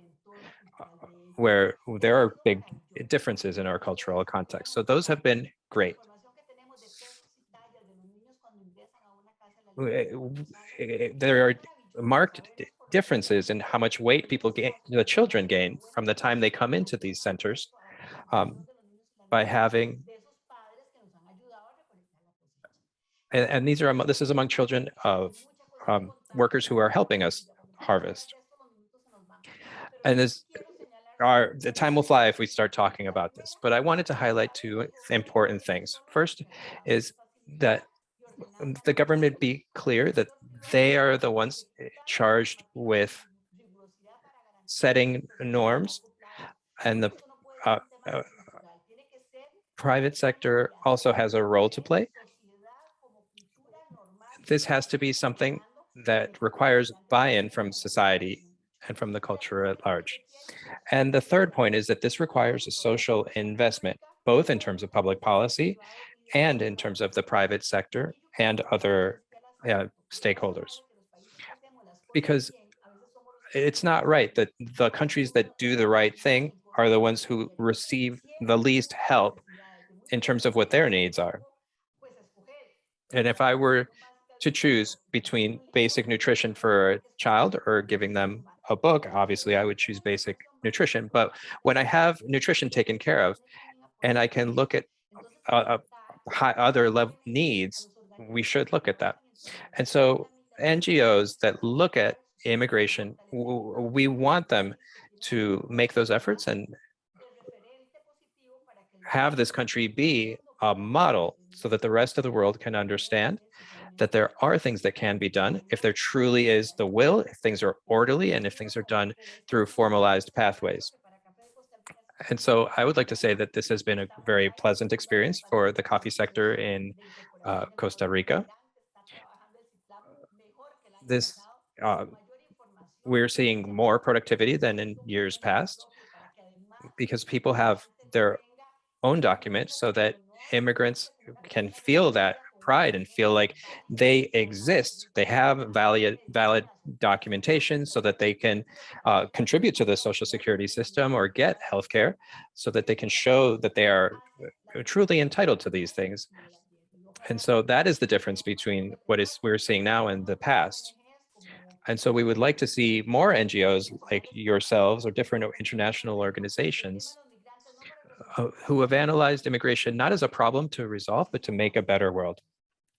where there are big differences in our cultural context. So those have been great. There are marked differences in how much weight people gain, the children gain from the time they come into these centers by having, and this is among children of workers who are helping us harvest. And the time will fly if we start talking about this, but I wanted to highlight two important things. First is that the government be clear that they are the ones charged with setting norms, and the private sector also has a role to play. This has to be something that requires buy-in from society and from the culture at large. And the third point is that this requires a social investment, both in terms of public policy and in terms of the private sector and other stakeholders. Because it's not right that the countries that do the right thing are the ones who receive the least help in terms of what their needs are. And if I were to choose between basic nutrition for a child or giving them a book, obviously I would choose basic nutrition. But when I have nutrition taken care of and I can look at other needs, we should look at that. And so NGOs that look at immigration, we want them to make those efforts and have this country be a model so that the rest of the world can understand that there are things that can be done if there truly is the will, if things are orderly, and if things are done through formalized pathways. And so I would like to say that this has been a very pleasant experience for the coffee sector in Costa Rica. We're seeing more productivity than in years past because people have their own documents so that immigrants can feel that pride and feel like they exist. They have valid documentation so that they can contribute to the social security system or get healthcare, so that they can show that they are truly entitled to these things. And so that is the difference between what we're seeing now and the past. And so we would like to see more NGOs like yourselves or different international organizations who have analyzed immigration not as a problem to resolve, but to make a better world.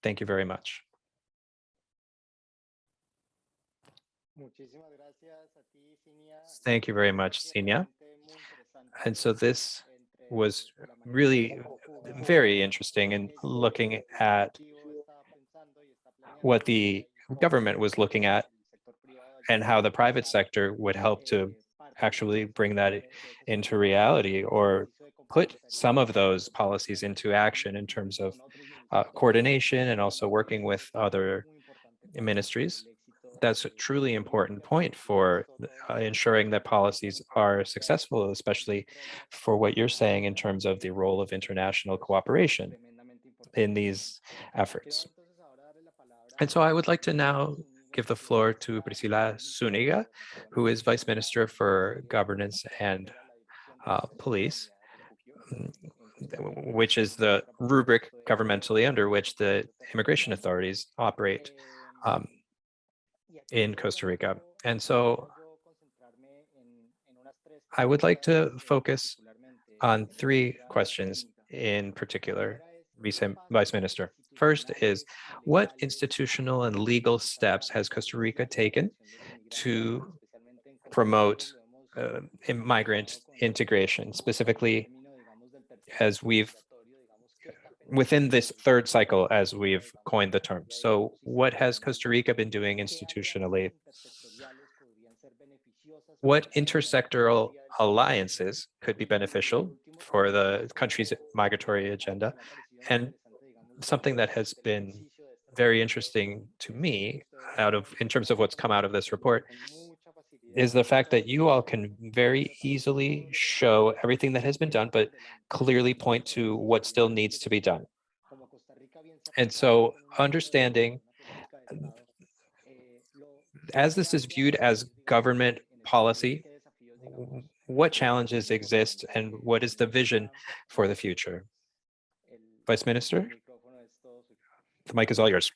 Thank you very much. Thank you very much, Sinia. And so this was really very interesting in looking at what the government was looking at and how the private sector would help to actually bring that into reality or put some of those policies into action in terms of coordination and also working with other ministries. That's a truly important point for ensuring that policies are successful, especially for what you're saying in terms of the role of international cooperation in these efforts. And so I would like to now give the floor to Priscila Zuniga, who is Vice Minister for Governance and Police, which is the rubric governmentally under which the immigration authorities operate in Costa Rica. And so I would like to focus on three questions in particular, Vice Minister. First is, what institutional and legal steps has Costa Rica taken to promote migrant integration, specifically as within this third cycle, as we've coined the term? So what has Costa Rica been doing institutionally? What intersectoral alliances could be beneficial for the country's migratory agenda? And something that has been very interesting to me in terms of what's come out of this report is the fact that you all can very easily show everything that has been done, but clearly point to what still needs to be done. And so understanding, as this is viewed as government policy, what challenges exist and what is the vision for the future? Vice Minister, the mic is all yours.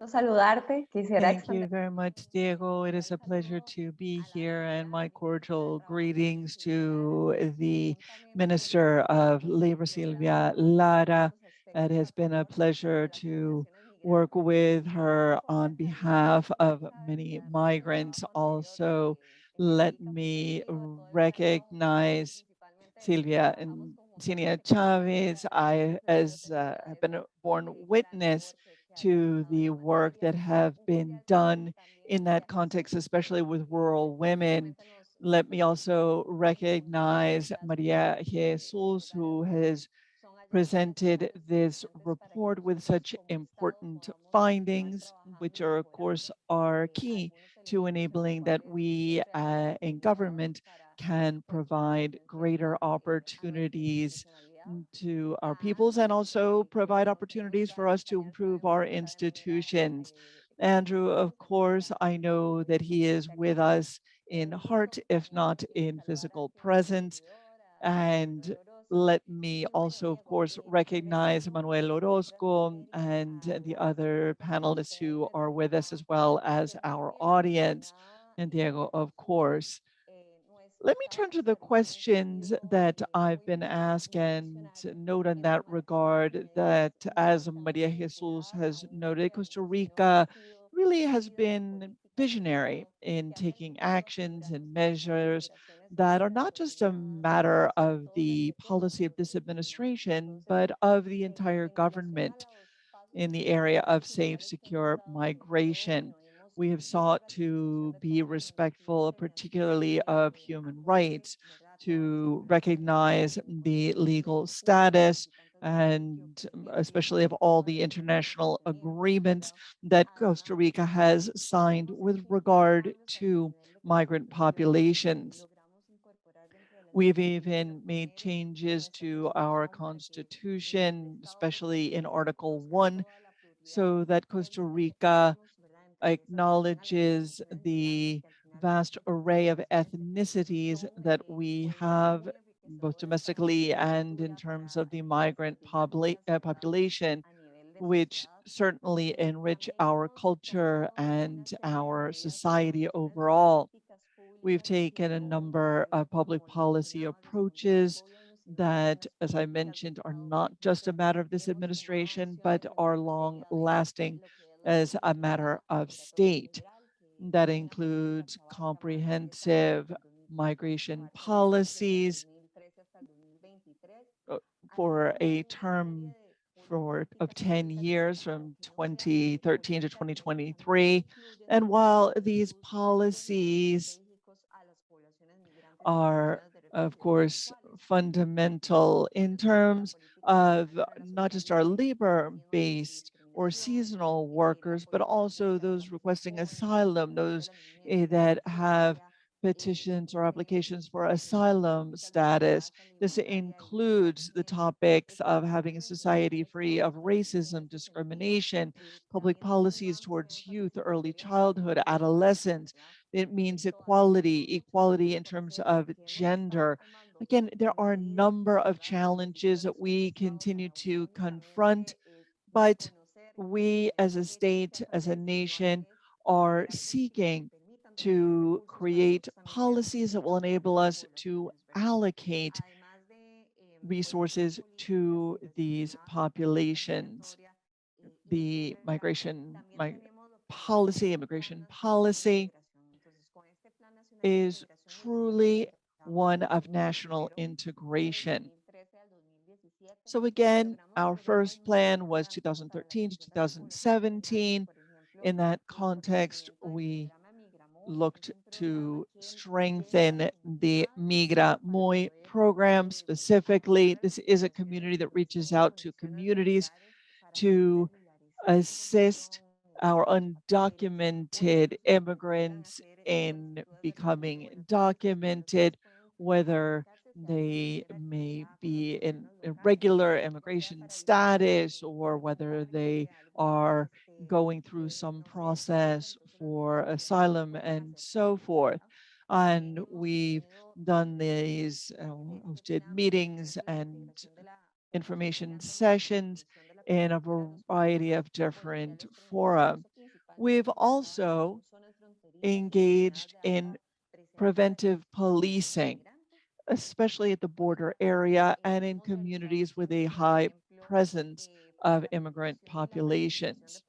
Thank you very much, Diego. It is a pleasure to be here, and my cordial greetings to the Minister of Labor, Silvia Lara. It has been a pleasure to work with her on behalf of many migrants. Also, let me recognize Silvia and Cinia Chavez. I have been a born witness to the work that have been done in that context, especially with rural women. Let me also recognize Maria Jesus, who has presented this report with such important findings, which are, of course, are key to enabling that we in government can provide greater opportunities to our peoples and also provide opportunities for us to improve our institutions. Andrew, of course, I know that he is with us in heart, if not in physical presence. And let me also, of course, recognize Manuel Orozco and the other panelists who are with us, as well as our audience, and Diego, of course. Let me turn to the questions that I've been asked and note in that regard that, as Maria Jesus has noted, Costa Rica really has been visionary in taking actions and measures that are not just a matter of the policy of this administration, but of the entire government in the area of safe, secure migration. We have sought to be respectful, particularly of human rights, to recognize the legal status and especially of all the international agreements that Costa Rica has signed with regard to migrant populations. We've even made changes to our constitution, especially in Article 1, so that Costa Rica acknowledges the vast array of ethnicities that we have, both domestically and in terms of the migrant population, which certainly enrich our culture and our society overall. We've taken a number of public policy approaches that, as I mentioned, are not just a matter of this administration, but are long lasting as a matter of state. That includes comprehensive migration policies for a term of 10 years from 2013 to 2023. And while these policies are, of course, fundamental in terms of not just our labor-based or seasonal workers, but also those requesting asylum, those that have petitions or applications for asylum status. This includes the topics of having a society free of racism, discrimination, public policies towards youth, early childhood, adolescence. It means equality, equality in terms of gender. Again, there are a number of challenges that we continue to confront, but we as a state, as a nation, are seeking to create policies that will enable us to allocate resources to these populations. The immigration policy is truly one of national integration. So again, our first plan was 2013 to 2017. In that context, we looked to strengthen the Migra Muy program specifically. This is a community that reaches out to communities to assist our undocumented immigrants in becoming documented, whether they may be in irregular immigration status or whether they are going through some process for asylum and so forth. And we've done these hosted meetings and information sessions in a variety of different fora. We've also engaged in preventive policing, especially at the border area and in communities with a high presence of immigrant populations.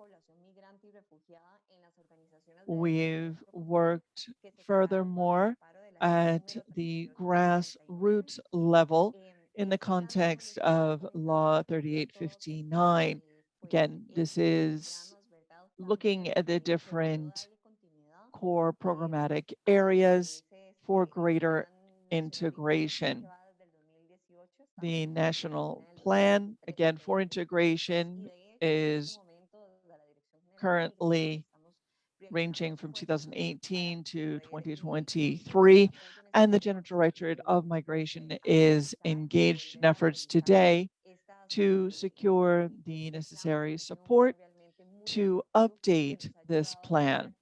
We've worked furthermore at the grassroots level in the context of Law 3859. Again, this is looking at the different core programmatic areas for greater integration. The national plan, again, for integration is currently ranging from 2018 to 2023, and the General Directorate of Migration is engaged in efforts today to secure the necessary support to update this plan.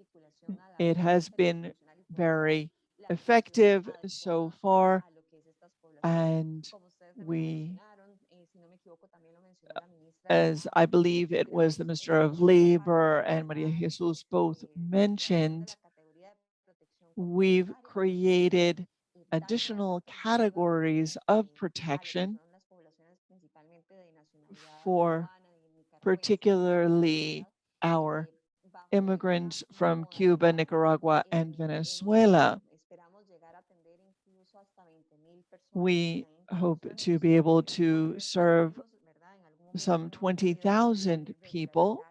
It has been very effective so far, and we, as I believe it was the Minister of Labor and Maria Jesus both mentioned, we've created additional categories of protection for particularly our immigrants from Cuba, Nicaragua, and Venezuela. We hope to be able to serve some 20,000 people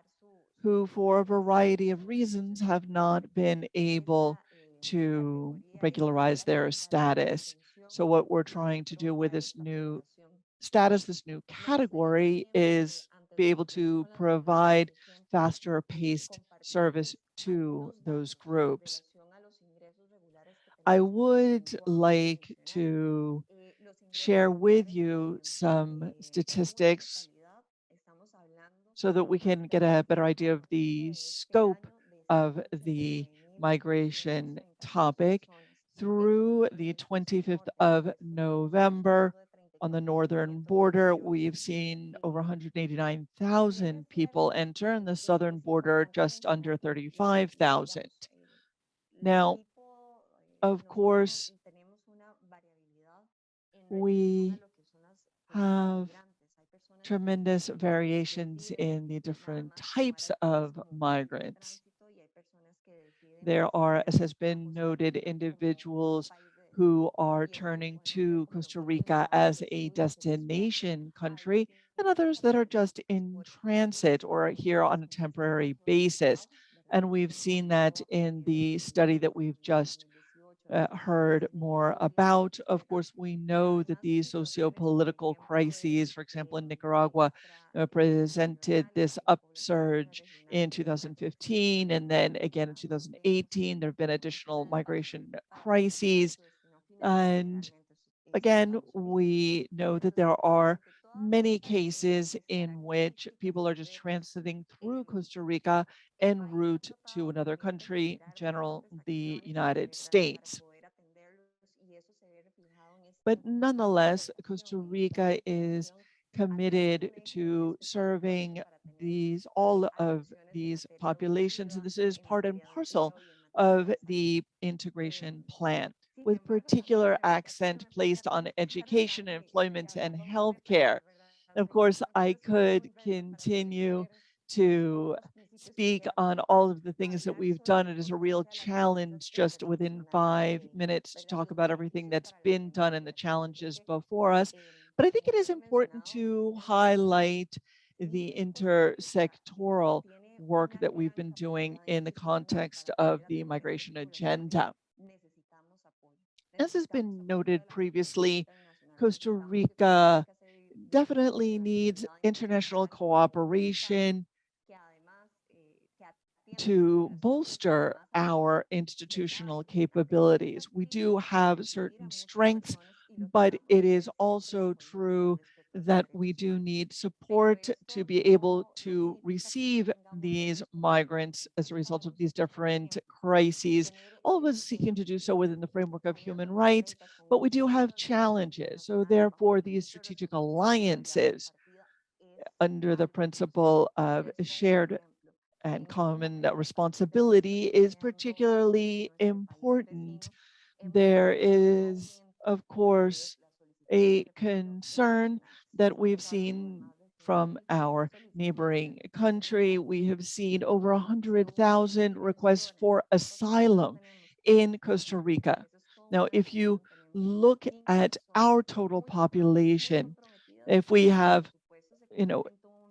who, for a variety of reasons, have not been able to regularize their status. So what we're trying to do with this new status, this new category, is be able to provide faster paced service to those groups. I would like to share with you some statistics so that we can get a better idea of the scope of the migration topic. Through the 25th of November, on the northern border, we've seen over 189,000 people enter, and the southern border just under 35,000. Now, of course, we have tremendous variations in the different types of migrants. There are, as has been noted, individuals who are turning to Costa Rica as a destination country, and others that are just in transit or here on a temporary basis. And we've seen that in the study that we've just heard more about. Of course, we know that these socio-political crises, for example, in Nicaragua, presented this upsurge in 2015, and then again in 2018, there have been additional migration crises. And again, we know that there are many cases in which people are just transiting through Costa Rica en route to another country, in general, the United States. But nonetheless, Costa Rica is committed to serving all of these populations, and this is part and parcel of the integration plan, with particular accent placed on education, employment, and healthcare. Of course, I could continue to speak on all of the things that we've done. It is a real challenge just within 5 minutes to talk about everything that's been done and the challenges before us. But I think it is important to highlight the intersectoral work that we've been doing in the context of the migration agenda. As has been noted previously, Costa Rica definitely needs international cooperation to bolster our institutional capabilities. We do have certain strengths, but it is also true that we do need support to be able to receive these migrants as a result of these different crises, all of us seeking to do so within the framework of human rights, but we do have challenges. So therefore, these strategic alliances under the principle of shared and common responsibility is particularly important. There is, of course, a concern that we've seen from our neighboring country. We have seen over 100,000 requests for asylum in Costa Rica. Now, if you look at our total population, if we have, you know,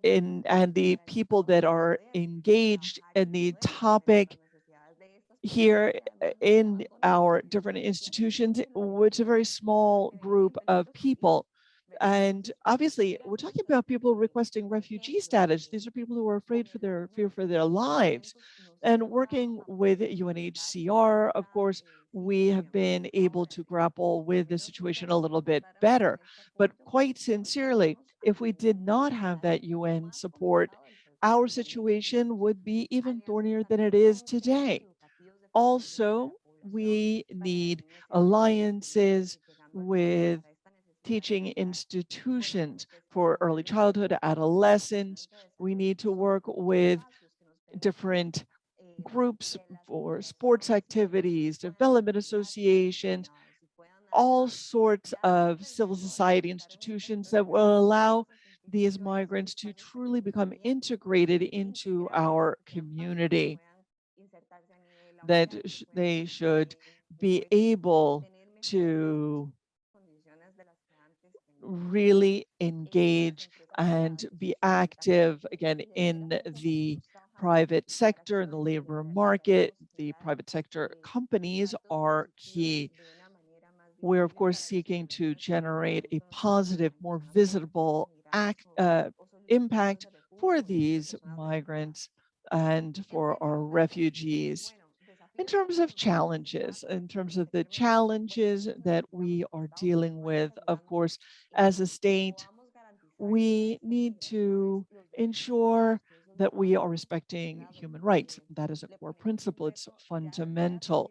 and the people that are engaged in the topic here in our different institutions, it's a very small group of people. And obviously, we're talking about people requesting refugee status. These are people who are afraid for their fear for their lives. And working with UNHCR, of course, we have been able to grapple with the situation a little bit better. But quite sincerely, if we did not have that UN support, our situation would be even thornier than it is today. Also, we need alliances with teaching institutions for early childhood, adolescence. We need to work with different groups for sports activities, development associations, all sorts of civil society institutions that will allow these migrants to truly become integrated into our community, that they should be able to really engage and be active again in the private sector, in the labor market. The private sector companies are key. We're of course seeking to generate a positive, more visible impact for these migrants and for our refugees. In terms of challenges, in terms of the challenges that we are dealing with, of course, as a state, we need to ensure that we are respecting human rights. That is a core principle, it's fundamental.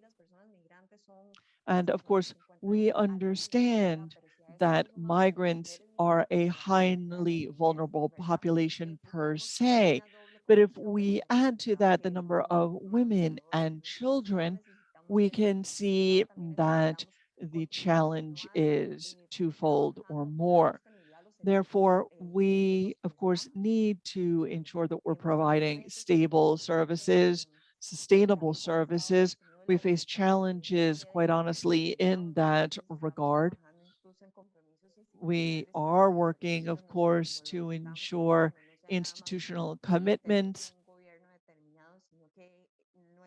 And of course, we understand that migrants are a highly vulnerable population per se. But if we add to that the number of women and children, we can see that the challenge is twofold or more. Therefore, we, of course, need to ensure that we're providing stable services, sustainable services. We face challenges, quite honestly, in that regard. We are working, of course, to ensure institutional commitments,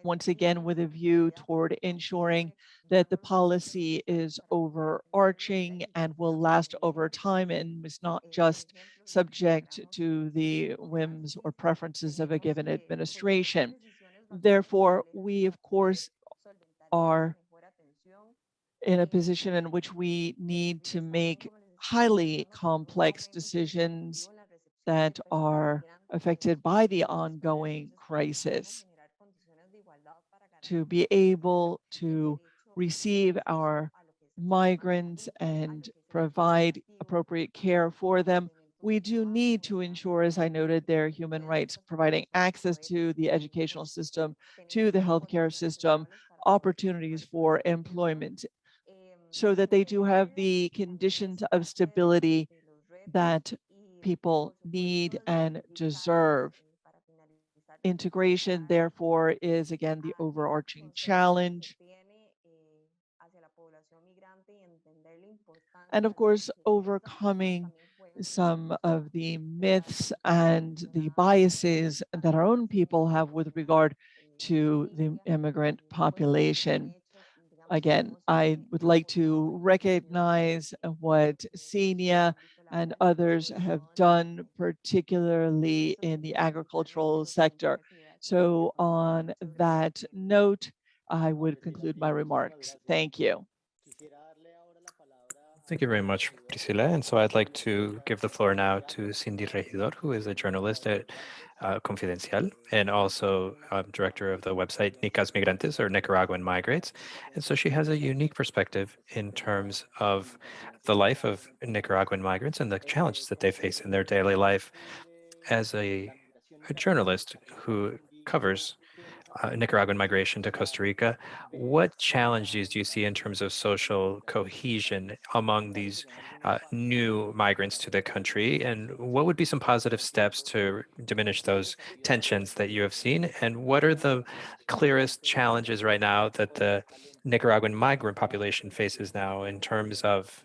once again, with a view toward ensuring that the policy is overarching and will last over time and is not just subject to the whims or preferences of a given administration. Therefore, we, of course, are in a position in which we need to make highly complex decisions that are affected by the ongoing crisis. To be able to receive our migrants and provide appropriate care for them, we do need to ensure, as I noted, their human rights, providing access to the educational system, to the healthcare system, opportunities for employment, so that they do have the conditions of stability that people need and deserve. Integration, therefore, is again the overarching challenge. And of course, overcoming some of the myths and the biases that our own people have with regard to the immigrant population. Again, I would like to recognize what Senia and others have done, particularly in the agricultural sector. So on that note, I would conclude my remarks. Thank you. Thank you very much, Priscilla. And so I'd like to give the floor now to Cindy Regidor, who is a journalist at Confidencial and also director of the website Nicas Migrantes, or Nicaraguan Migrants. And so she has a unique perspective in terms of the life of Nicaraguan migrants and the challenges that they face in their daily life. As a journalist who covers Nicaraguan migration to Costa Rica, what challenges do you see in terms of social cohesion among these new migrants to the country? And what would be some positive steps to diminish those tensions that you have seen? And what are the clearest challenges right now that the Nicaraguan migrant population faces now in terms of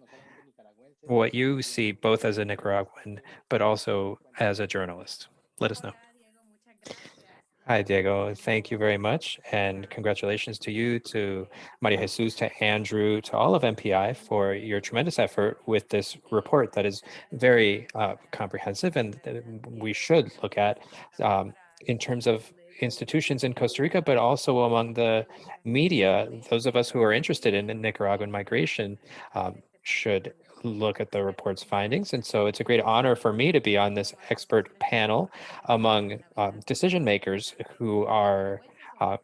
what you see both as a Nicaraguan, but also as a journalist? Let us know. Hi, Diego. Thank you very much. And congratulations to you, to Maria Jesus, to Andrew, to all of MPI for your tremendous effort with this report that is very comprehensive and we should look at in terms of institutions in Costa Rica, but also among the media. Those of us who are interested in Nicaraguan migration should look at the report's findings. And so it's a great honor for me to be on this expert panel among decision makers who are uh,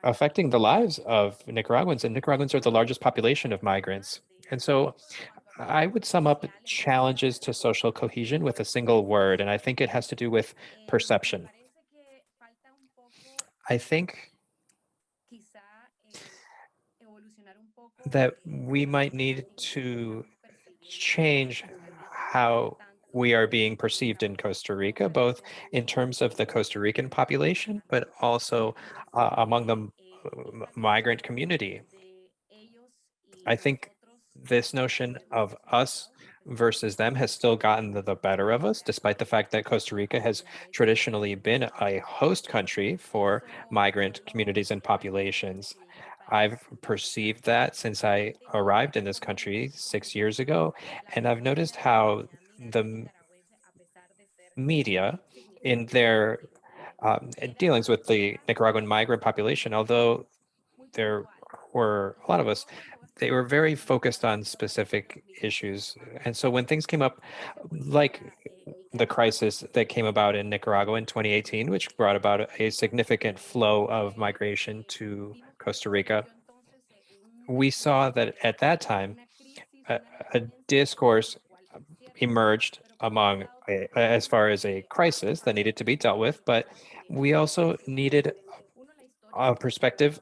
affecting the lives of Nicaraguans, and Nicaraguans are the largest population of migrants. And so I would sum up challenges to social cohesion with a single word, and I think it has to do with perception. I think that we might need to change how we are being perceived in Costa Rica, both in terms of the Costa Rican population, but also among the migrant community. I think this notion of us versus them has still gotten the better of us, despite the fact that Costa Rica has traditionally been a host country for migrant communities and populations. I've perceived that since I arrived in this country 6 years ago, and I've noticed how the media in their dealings with the Nicaraguan migrant population, although there were a lot of us, they were very focused on specific issues. And so when things came up, like the crisis that came about in Nicaragua in 2018, which brought about a significant flow of migration to Costa Rica, we saw that at that time, a, a discourse emerged among as far as a crisis that needed to be dealt with, but we also needed a perspective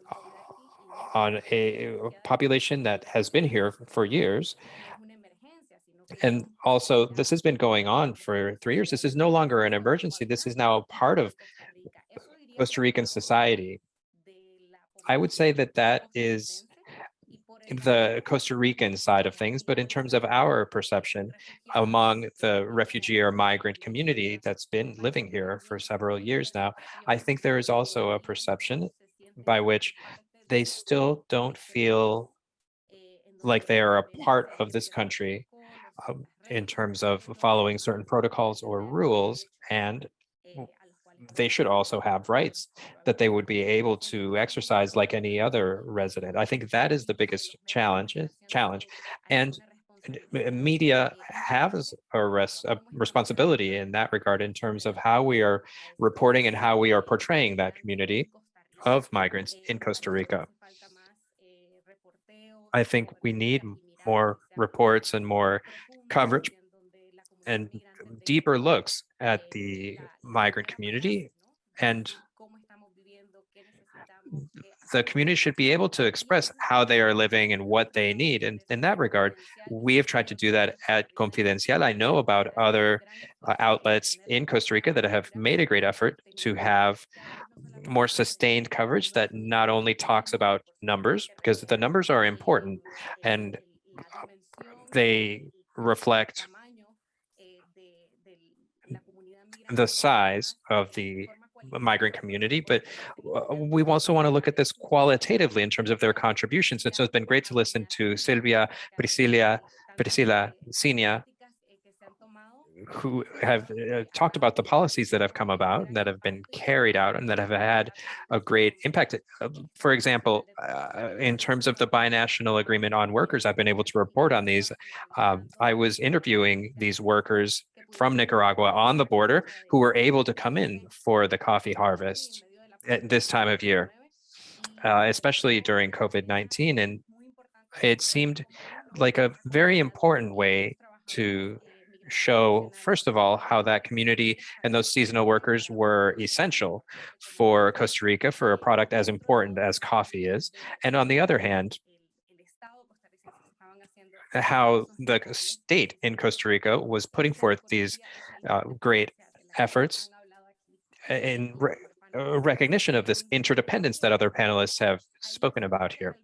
on a population that has been here for years. And also, this has been going on for 3 years. This is no longer an emergency. This is now a part of Costa Rican society. I would say that that is the Costa Rican side of things, but in terms of our perception among the refugee or migrant community that's been living here for several years now, I think there is also a perception by which they still don't feel like they are a part of this country in terms of following certain protocols or rules, and they should also have rights that they would be able to exercise like any other resident. I think that is the biggest challenge. And media has a responsibility in that regard in terms of how we are reporting and how we are portraying that community of migrants in Costa Rica. I think we need more reports and more coverage and deeper looks at the migrant community. And the community should be able to express how they are living and what they need. And in that regard, we have tried to do that at Confidencial. I know about other outlets in Costa Rica that have made a great effort to have more sustained coverage that not only talks about numbers, because the numbers are important and they reflect the size of the migrant community, but we also want to look at this qualitatively in terms of their contributions. And so it's been great to listen to Silvia, Priscilla, Sinia, who have talked about the policies that have come about, that have been carried out, and that have had a great impact. For example, in terms of the binational agreement on workers, I've been able to report on these. I was interviewing these workers from Nicaragua on the border who were able to come in for the coffee harvest at this time of year, especially during COVID-19. And it seemed like a very important way to show, first of all, how that community and those seasonal workers were essential for Costa Rica, for a product as important as coffee is. And on the other hand, how the state in Costa Rica was putting forth these great efforts in recognition of this interdependence that other panelists have spoken about here.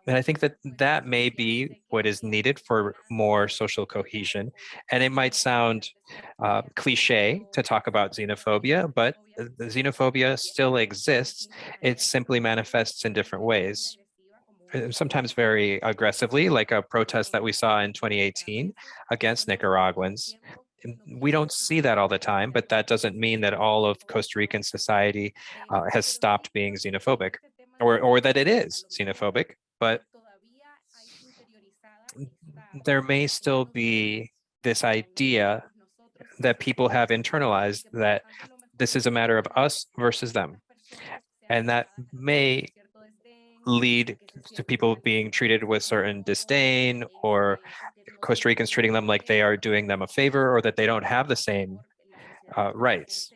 And I think that that may be what is needed for more social cohesion. And it might sound cliche to talk about xenophobia, but the xenophobia still exists. It simply manifests in different ways, sometimes very aggressively, like a protest that we saw in 2018 against Nicaraguans. We don't see that all the time, but that doesn't mean that all of Costa Rican society has stopped being xenophobic, or that it is xenophobic. But there may still be this idea that people have internalized that this is a matter of us versus them. And that may lead to people being treated with certain disdain, or Costa Ricans treating them like they are doing them a favor, or that they don't have the same rights.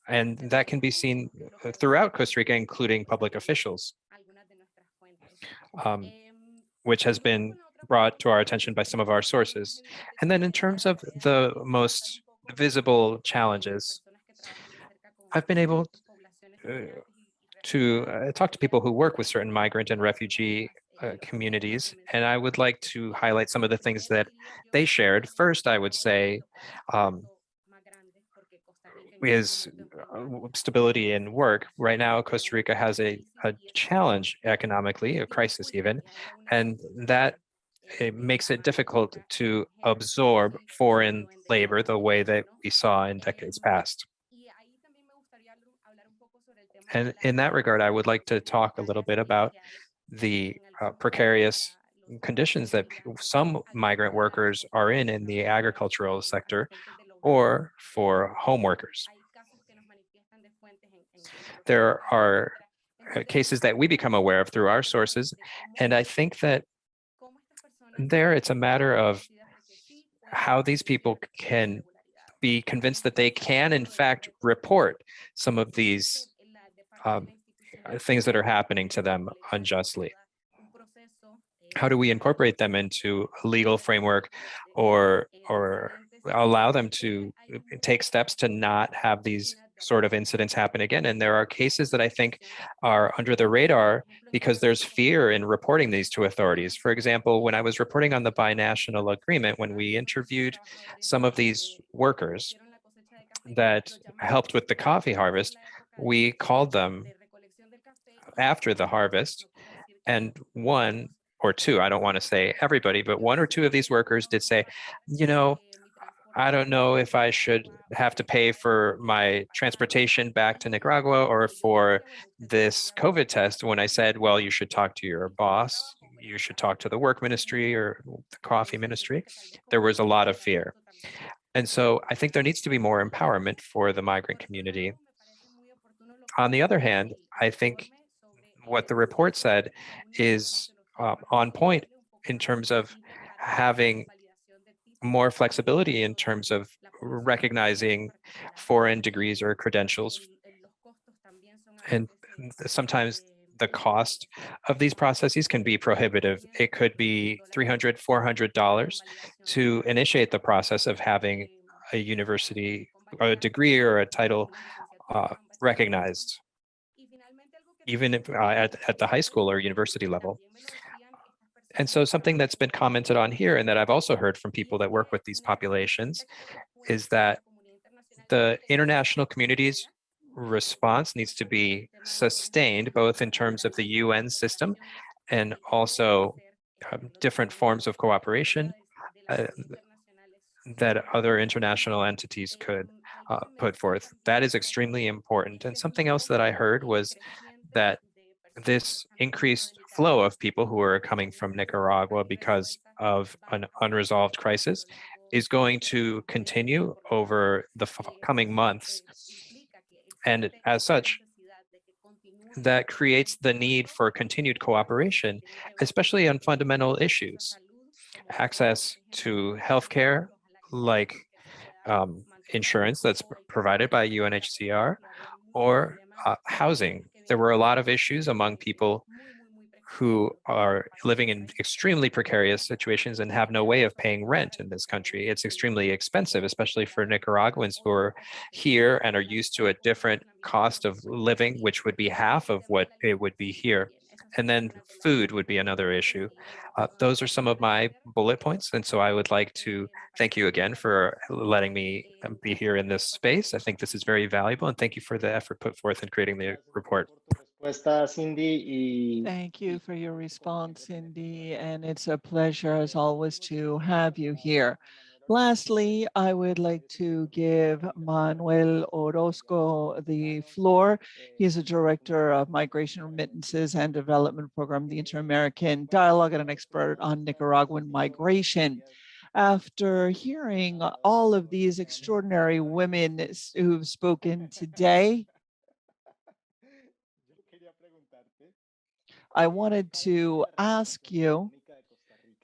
And that can be seen throughout Costa Rica, including public officials, which has been brought to our attention by some of our sources. And then in terms of the most visible challenges, I've been able to talk to people who work with certain migrant and refugee communities, and I would like to highlight some of the things that they shared. First, I would say is stability in work. Right now, Costa Rica has a challenge economically, a crisis even, and that it makes it difficult to absorb foreign labor the way that we saw in decades past. And in that regard, I would like to talk a little bit about the precarious conditions that some migrant workers are in the agricultural sector, or for home workers. There are cases that we become aware of through our sources, and I think that there it's a matter of how these people can be convinced that they can, in fact, report some of these things that are happening to them unjustly. How do we incorporate them into a legal framework, or allow them to take steps to not have these sort of incidents happen again? And there are cases that I think are under the radar because there's fear in reporting these to authorities. For example, when I was reporting on the binational agreement, when we interviewed some of these workers that helped with the coffee harvest, we called them after the harvest, and one or two, I don't want to say everybody, but one or two of these workers did say, you know, I don't know if I should have to pay for my transportation back to Nicaragua or for this COVID test. When I said, well, you should talk to your boss, you should talk to the work ministry or the coffee ministry, there was a lot of fear. And so I think there needs to be more empowerment for the migrant community. On the other hand, I think what the report said is on point in terms of having more flexibility in terms of recognizing foreign degrees or credentials. And sometimes the cost of these processes can be prohibitive. It could be $300, $400 to initiate the process of having a university, a degree or a title recognized, even if, at the high school or university level. And so something that's been commented on here and that I've also heard from people that work with these populations is that the international community's response needs to be sustained both in terms of the UN system and also different forms of cooperation uh, that other international entities could put forth. That is extremely important. And something else that I heard was that this increased flow of people who are coming from Nicaragua because of an unresolved crisis is going to continue over the coming months. And as such, that creates the need for continued cooperation, especially on fundamental issues, access to healthcare, like insurance that's provided by UNHCR, or housing. There were a lot of issues among people who are living in extremely precarious situations and have no way of paying rent in this country. It's extremely expensive, especially for Nicaraguans who are here and are used to a different cost of living, which would be half of what it would be here. And then food would be another issue. Those are some of my bullet points. And so I would like to thank you again for letting me be here in this space. I think this is very valuable, and thank you for the effort put forth in creating the report. Thank you for your response, Cindy, and it's a pleasure as always to have you here. Lastly, I would like to give Manuel Orozco the floor. He's a director of Migration Remittances and Development Program, the Inter-American Dialogue, and an expert on Nicaraguan migration. After hearing all of these extraordinary women who've spoken today, I wanted to ask you,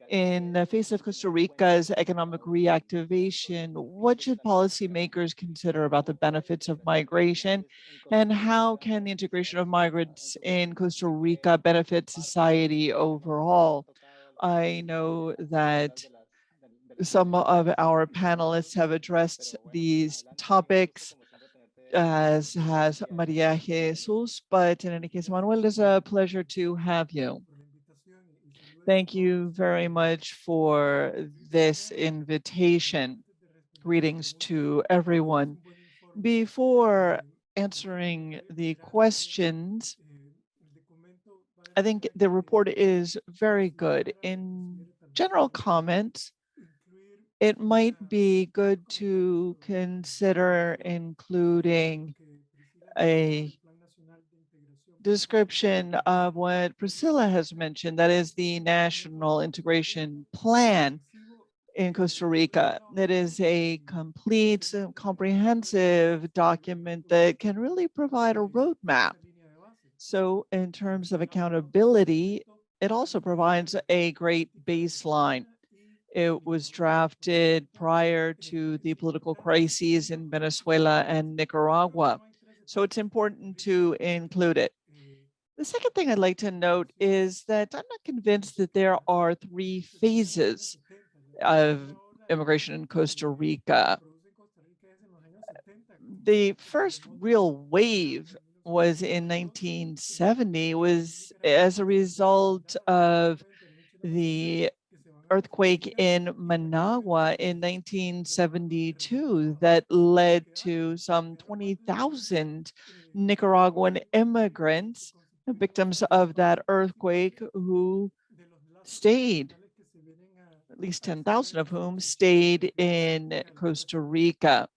in the face of Costa Rica's economic reactivation, what should policymakers consider about the benefits of migration, and how can the integration of migrants in Costa Rica benefit society overall? I know that some of our panelists have addressed these topics, as has Maria Jesus, but in any case, Manuel, it's a pleasure to have you. Thank you very much for this invitation. Greetings to everyone. Before answering the questions, I think the report is very good. In general comments, it might be good to consider including a description of what Priscilla has mentioned, that is the National Integration Plan in Costa Rica. That is a complete, comprehensive document that can really provide a roadmap. So in terms of accountability, it also provides a great baseline. It was drafted prior to the political crises in Venezuela and Nicaragua. So it's important to include it. The second thing I'd like to note is that I'm not convinced that there are three phases of immigration in Costa Rica. The first real wave was in 1970, was as a result of the earthquake in Managua in 1972 that led to some 20,000 Nicaraguan immigrants, victims of that earthquake, who stayed, at least 10,000 of whom stayed in Costa Rica.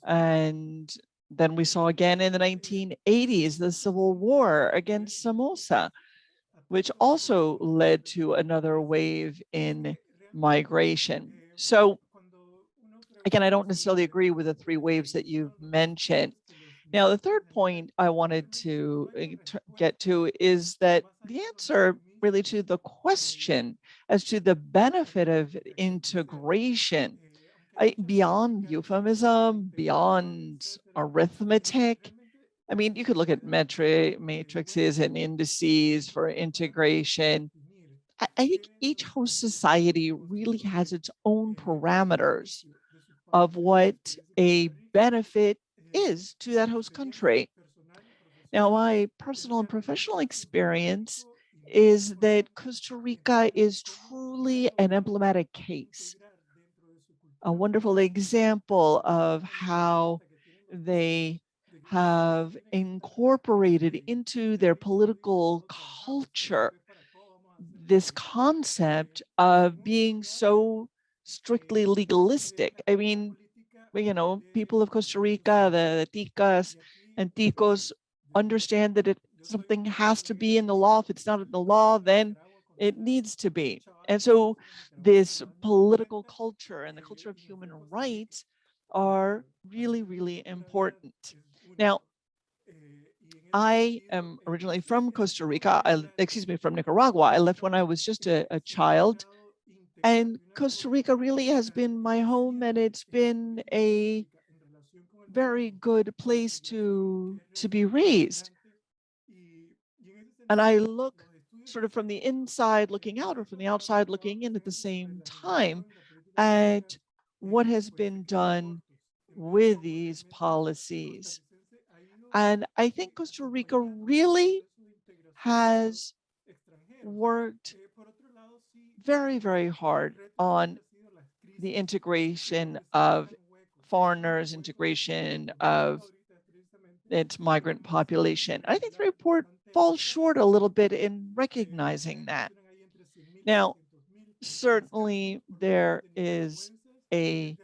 And then we saw again in the 1980s, the civil war against Somoza, which also led to another wave in migration. So again, I don't necessarily agree with the three waves that you've mentioned. Now, the third point I wanted to get to is that the answer really to the question as to the benefit of integration, beyond euphemism, beyond arithmetic. I mean, you could look at matrices and indices for integration. I think each host society really has its own parameters of what a benefit is to that host country. Now, my personal and professional experience is that Costa Rica is truly an emblematic case, a wonderful example of how they have incorporated into their political culture this concept of being so strictly legalistic. I mean, people of Costa Rica, the Ticas and Ticos understand that something has to be in the law. If it's not in the law, then it needs to be. And so this political culture and the culture of human rights are really, really important. Now, I am originally from Costa Rica, from Nicaragua. I left when I was just a child. And Costa Rica really has been my home, and it's been a very good place to be raised. And I look sort of from the inside looking out, or from the outside looking in at the same time, at what has been done with these policies. And I think Costa Rica really has worked very, very hard on the integration of foreigners, integration of its migrant population. I think the report falls short a little bit in recognizing that. Now, certainly there is a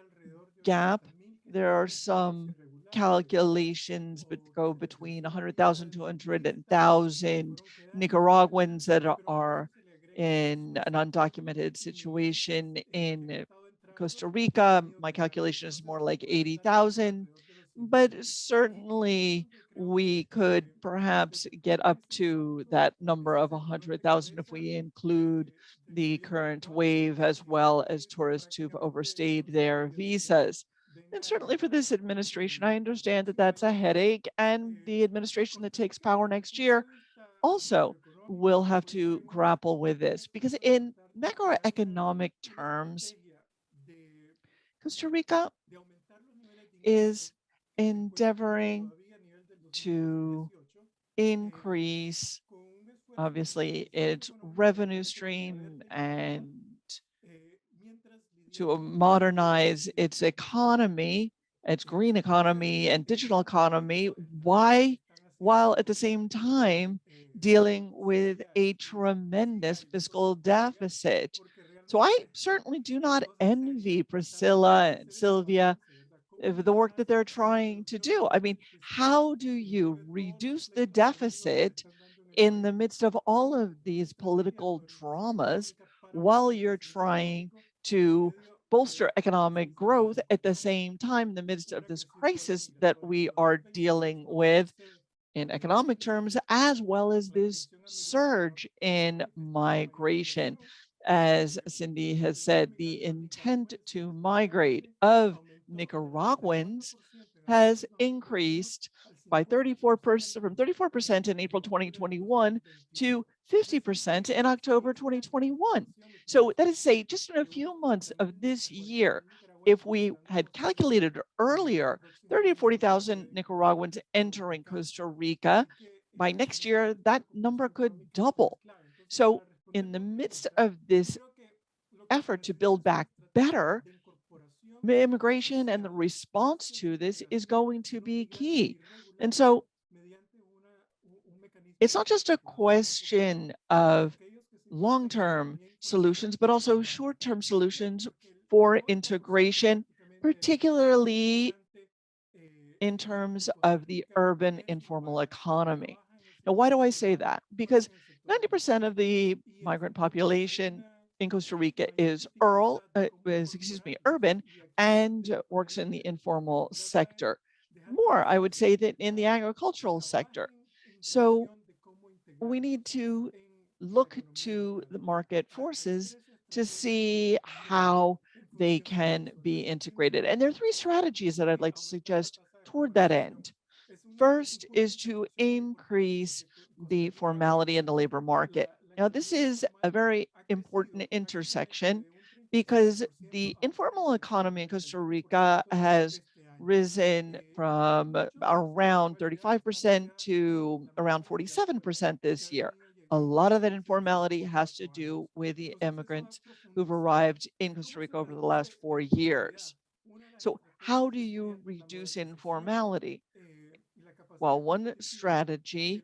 gap. There are some calculations that go between 100,000 to 200,000 Nicaraguans that are in an undocumented situation in Costa Rica. My calculation is more like 80,000, but certainly we could perhaps get up to that number of 100,000 if we include the current wave, as well as tourists who've overstayed their visas. And certainly for this administration, I understand that that's a headache, and the administration that takes power next year also will have to grapple with this, because in macroeconomic terms, Costa Rica is endeavoring to increase, obviously, its revenue stream and to modernize its economy, its green economy and digital economy. Why? While at the same time dealing with a tremendous fiscal deficit. So I certainly do not envy Priscilla and Sylvia the work that they're trying to do. I mean, how do you reduce the deficit in the midst of all of these political dramas while you're trying to bolster economic growth at the same time in the midst of this crisis that we are dealing with in economic terms, as well as this surge in migration? As Cindy has said, the intent to migrate of Nicaraguans has increased by 34% from 34% in April 2021 to 50% in October 2021. So that is to say, just in a few months of this year, if we had calculated earlier 30 to 40,000 Nicaraguans entering Costa Rica, by next year, that number could double. So in the midst of this effort to build back better, immigration and the response to this is going to be key. And so it's not just a question of long-term solutions, but also short-term solutions for integration, particularly in terms of the urban informal economy. Now, why do I say that? Because 90% of the migrant population in Costa Rica is urban and works in the informal sector. More, I would say, that in the agricultural sector. So we need to look to the market forces to see how they can be integrated. And there are three strategies that I'd like to suggest toward that end. First is to increase the formality in the labor market. Now, this is a very important intersection because the informal economy in Costa Rica has risen from around 35% to around 47% this year. A lot of that informality has to do with the immigrants who've arrived in Costa Rica over the last 4 years. So how do you reduce informality? Well, one strategy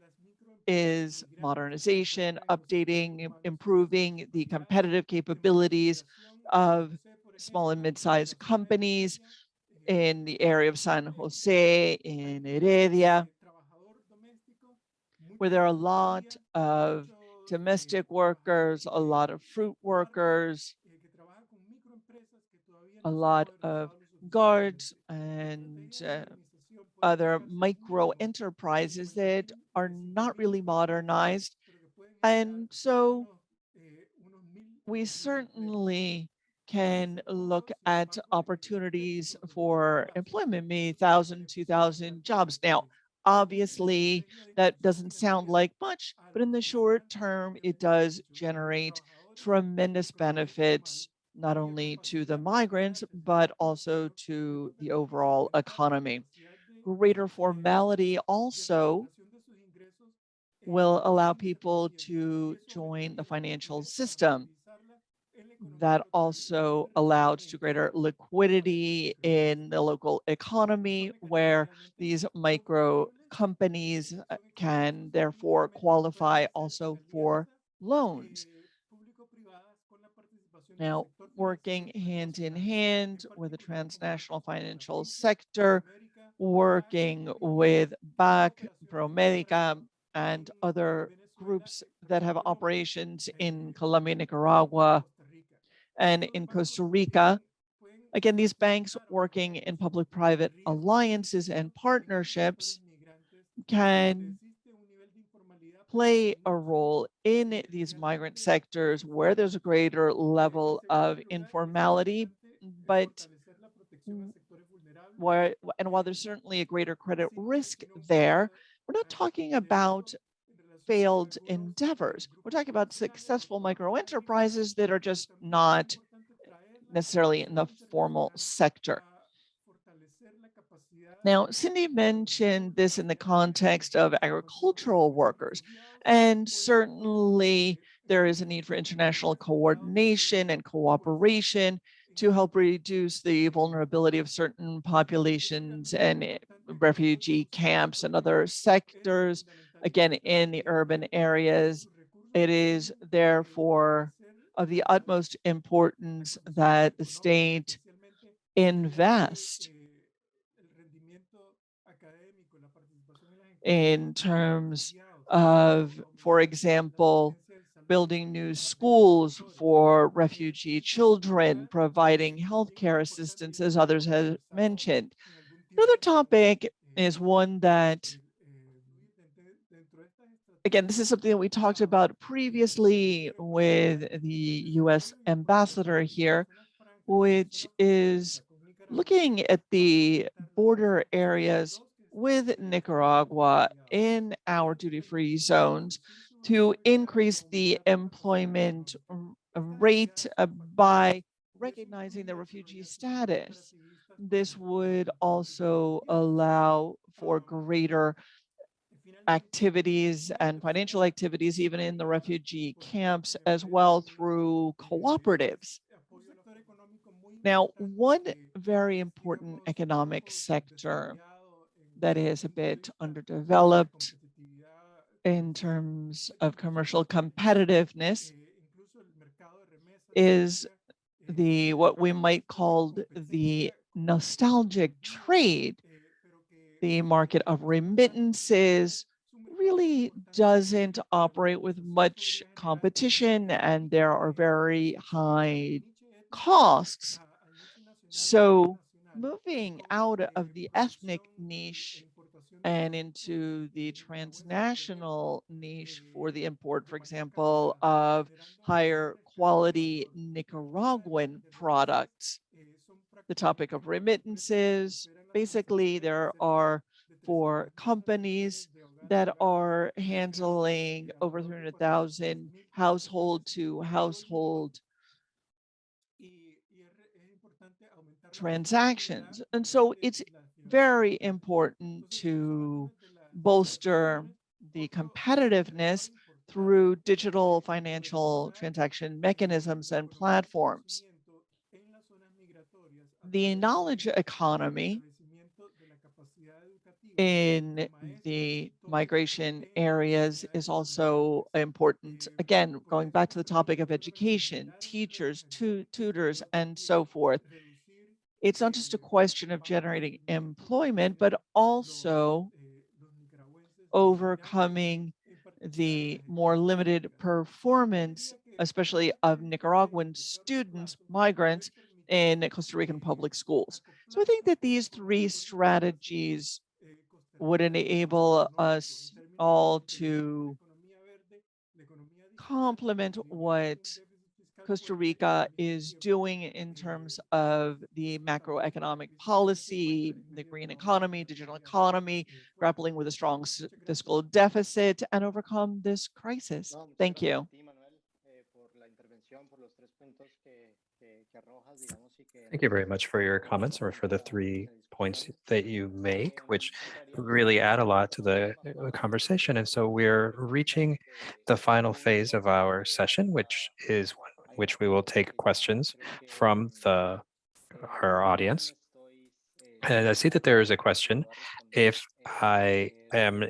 is modernization, updating, improving the competitive capabilities of small and mid-sized companies in the area of San Jose, in Heredia, where there are a lot of domestic workers, a lot of fruit workers, a lot of guards and other micro enterprises that are not really modernized. And so we certainly can look at opportunities for employment, maybe 1,000, 2,000 jobs. Now, obviously, that doesn't sound like much, but in the short term, it does generate tremendous benefits, not only to the migrants, but also to the overall economy. Greater formality also will allow people to join the financial system. That also allows to greater liquidity in the local economy, where these micro companies can therefore qualify also for loans. Now, working hand in hand with the transnational financial sector, working with BAC, ProMedica, and other groups that have operations in Colombia, Nicaragua, and in Costa Rica. Again, these banks working in public-private alliances and partnerships can play a role in these migrant sectors where there's a greater level of informality, but while there's certainly a greater credit risk there, we're not talking about failed endeavors. We're talking about successful micro enterprises that are just not necessarily in the formal sector. Now, Cindy mentioned this in the context of agricultural workers, and certainly there is a need for international coordination and cooperation to help reduce the vulnerability of certain populations and refugee camps and other sectors, again, in the urban areas. It is therefore of the utmost importance that the state invest in terms of, for example, building new schools for refugee children, providing healthcare assistance, as others have mentioned. Another topic is one that, again, this is something that we talked about previously with the US ambassador here, which is looking at the border areas with Nicaragua in our duty-free zones to increase the employment rate by recognizing the refugee status. This would also allow for greater activities and financial activities, even in the refugee camps, as well through cooperatives. Now, one very important economic sector that is a bit underdeveloped in terms of commercial competitiveness is what we might call the nostalgic trade. The market of remittances really doesn't operate with much competition, and there are very high costs. So moving out of the ethnic niche and into the transnational niche for the import, for example, of higher quality Nicaraguan products. The topic of remittances, basically there are 4 companies that are handling over 300,000 household to household transactions. And so it's very important to bolster the competitiveness through digital financial transaction mechanisms and platforms. The knowledge economy in the migration areas is also important. Again, going back to the topic of education, teachers, tutors, and so forth. It's not just a question of generating employment, but also overcoming the more limited performance, especially of Nicaraguan students, migrants in Costa Rican public schools. So I think that these three strategies would enable us all to complement what Costa Rica is doing in terms of the macroeconomic policy, the green economy, digital economy, grappling with a strong fiscal deficit, and overcome this crisis. Thank you. Thank you very much for your comments or for the 3 points that you make, which really add a lot to the conversation. And so we're reaching the final phase of our session, which is which we will take questions from our audience. And I see that there is a question. If I am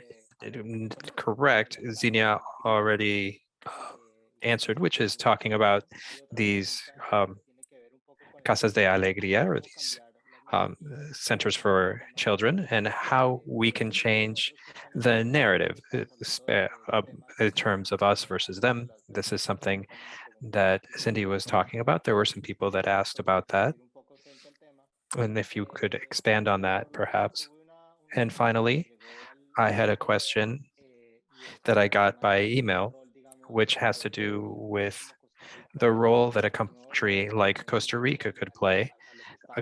correct, Xenia already answered, which is talking about these Casas de Alegría, or these centers for children, and how we can change the narrative in terms of us versus them. This is something that Cindy was talking about. There were some people that asked about that. And if you could expand on that, perhaps. And finally, I had a question that I got by email, which has to do with the role that a country like Costa Rica could play.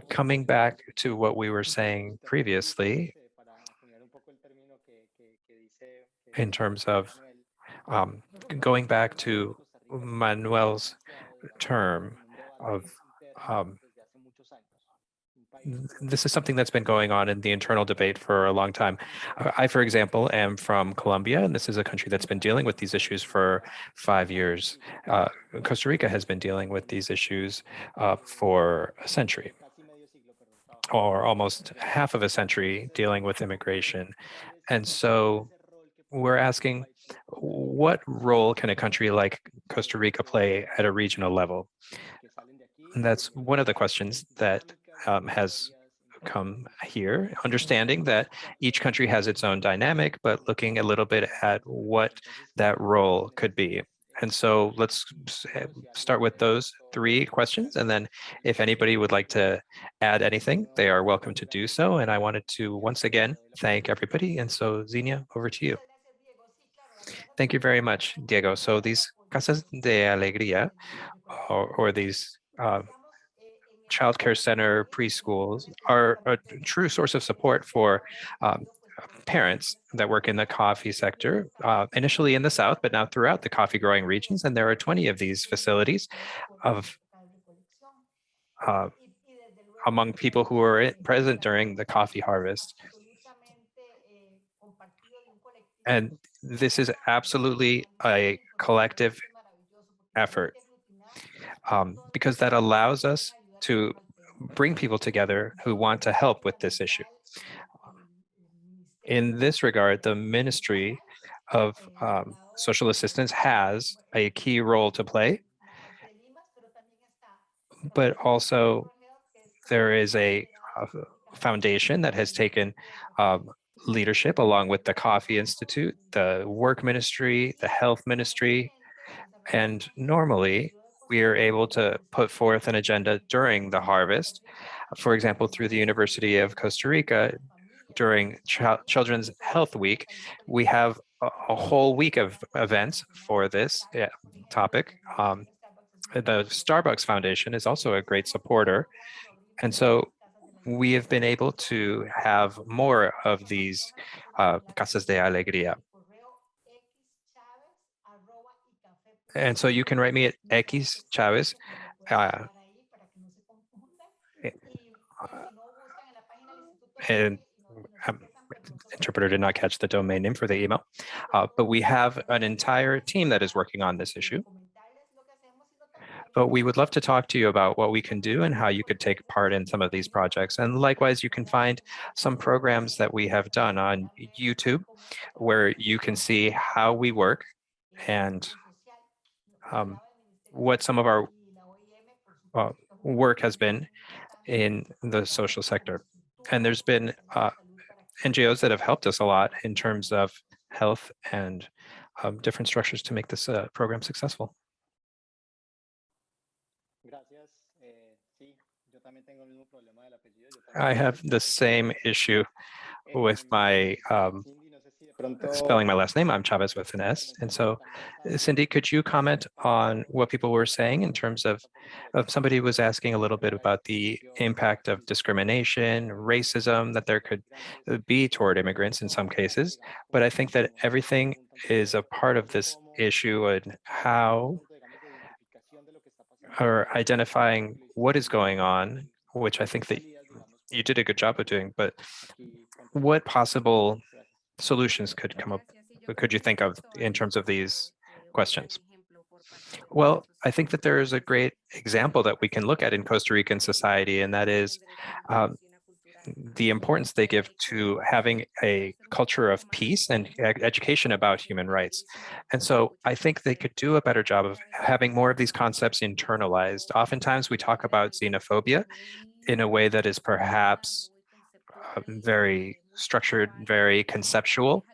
Coming back to what we were saying previously, in terms of going back to Manuel's term of this is something that's been going on in the internal debate for a long time. I, for example, am from Colombia, and this is a country that's been dealing with these issues for 5 years. Costa Rica has been dealing with these issues for a century, or almost half of a century dealing with immigration. And so we're asking, what role can a country like Costa Rica play at a regional level? And that's one of the questions that has come here, understanding that each country has its own dynamic, but looking a little bit at what that role could be. And so let's start with those 3 questions. And then if anybody would like to add anything, they are welcome to do so. And I wanted to once again thank everybody. And so Xenia, over to you. Thank you very much, Diego. So these Casas de Alegría, or these childcare center preschools, are a true source of support for parents that work in the coffee sector, initially in the South, but now throughout the coffee growing regions. And there are 20 of these facilities of among people who are present during the coffee harvest. And this is absolutely a collective effort, because that allows us to bring people together who want to help with this issue. In this regard, the Ministry of Social Assistance has a key role to play, but also there is a foundation that has taken leadership along with the Coffee Institute, the Work Ministry, the Health Ministry, and normally we are able to put forth an agenda during the harvest. For example, through the University of Costa Rica, during Children's Health Week, we have a whole week of events for this topic. The Starbucks Foundation is also a great supporter. And so we have been able to have more of these Casas de Alegría. And so you can write me at X Chavez. And interpreter did not catch the domain name for the email, but we have an entire team that is working on this issue. But we would love to talk to you about what we can do and how you could take part in some of these projects. And likewise, you can find some programs that we have done on YouTube where you can see how we work and what some of our work has been in the social sector. And there's been NGOs that have helped us a lot in terms of health and different structures to make this program successful. I have the same issue with my spelling my last name. I'm Chavez with an S. And so, Cindy, could you comment on what people were saying in terms of somebody was asking a little bit about the impact of discrimination, racism that there could be toward immigrants in some cases. But I think that everything is a part of this issue and how or identifying what is going on, which I think that you did a good job of doing, but what possible solutions could come up, could you think of in terms of these questions? Well, I think that there is a great example that we can look at in Costa Rican society, and that is the importance they give to having a culture of peace and education about human rights. And so I think they could do a better job of having more of these concepts internalized. Oftentimes we talk about xenophobia in a way that is perhaps very structured, very conceptual,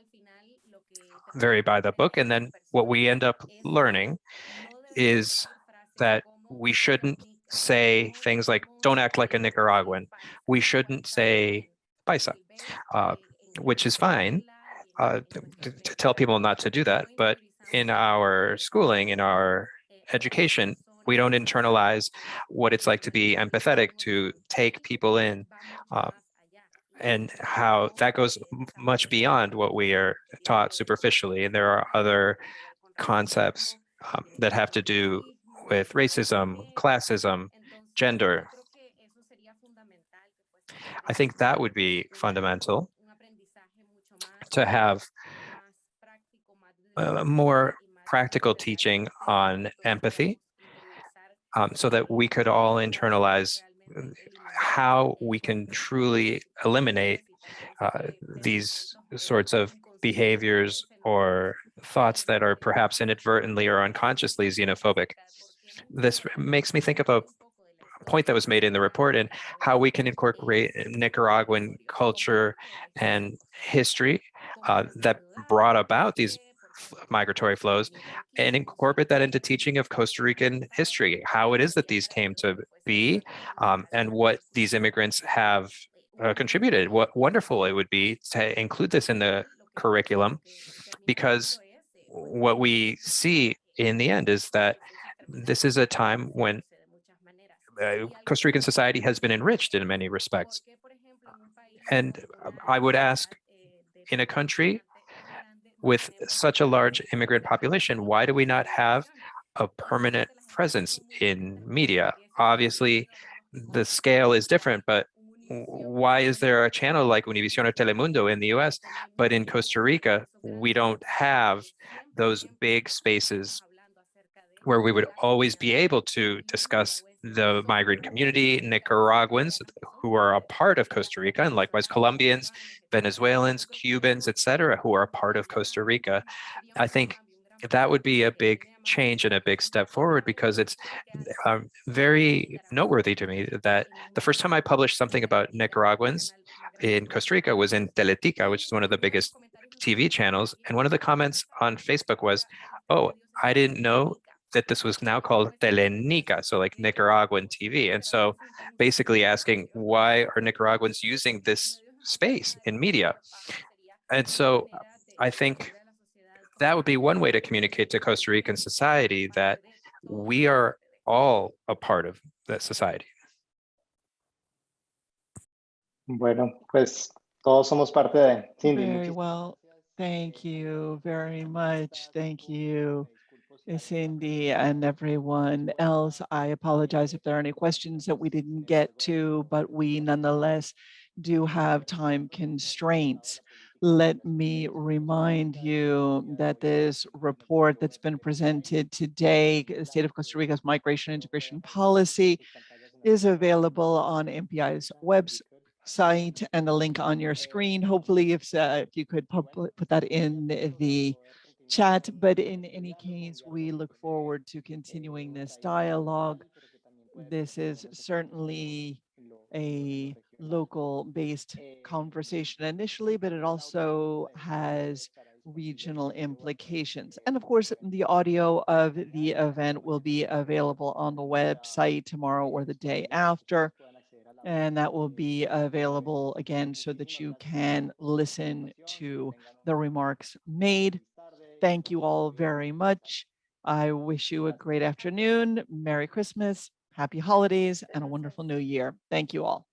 very by the book. And then what we end up learning is that we shouldn't say things like, don't act like a Nicaraguan. We shouldn't say paisa, which is fine to tell people not to do that. But in our schooling, in our education, we don't internalize what it's like to be empathetic, to take people in, and how that goes much beyond what we are taught superficially. And there are other concepts that have to do with racism, classism, gender. I think that would be fundamental to have more practical teaching on empathy so that we could all internalize how we can truly eliminate these sorts of behaviors or thoughts that are perhaps inadvertently or unconsciously xenophobic. This makes me think of a point that was made in the report and how we can incorporate Nicaraguan culture and history that brought about these migratory flows and incorporate that into teaching of Costa Rican history, how it is that these came to be and what these immigrants have contributed. What wonderful it would be to include this in the curriculum, because what we see in the end is that this is a time when Costa Rican society has been enriched in many respects. And I would ask, in a country with such a large immigrant population, why do we not have a permanent presence in media? Obviously, the scale is different, but why is there a channel like Univision or Telemundo in the US, but in Costa Rica, we don't have those big spaces where we would always be able to discuss the migrant community, Nicaraguans who are a part of Costa Rica, and likewise Colombians, Venezuelans, Cubans, etc., who are a part of Costa Rica. I think that would be a big change and a big step forward, because it's very noteworthy to me that the first time I published something about Nicaraguans in Costa Rica was in Teletica, which is one of the biggest TV channels. And one of the comments on Facebook was, oh, I didn't know that this was now called Telenica, so like Nicaraguan TV. And so basically asking, why are Nicaraguans using this space in media? And so I think that would be one way to communicate to Costa Rican society that we are all a part of that society. Bueno, pues todos somos parte de. Cindy, Very well. Thank you very much. Thank you, Cindy, and everyone else. I apologize if there are any questions that we didn't get to, but we nonetheless do have time constraints. Let me remind you that this report that's been presented today, the State of Costa Rica's Migration Integration Policy, is available on MPI's website and the link on your screen. Hopefully, if you could put that in the chat, but in any case, we look forward to continuing this dialogue. This is certainly a local-based conversation initially, but it also has regional implications. And of course, the audio of the event will be available on the website tomorrow or the day after. And that will be available again so that you can listen to the remarks made. Thank you all very much. I wish you a great afternoon, Merry Christmas, Happy Holidays, and a wonderful New Year. Thank you all.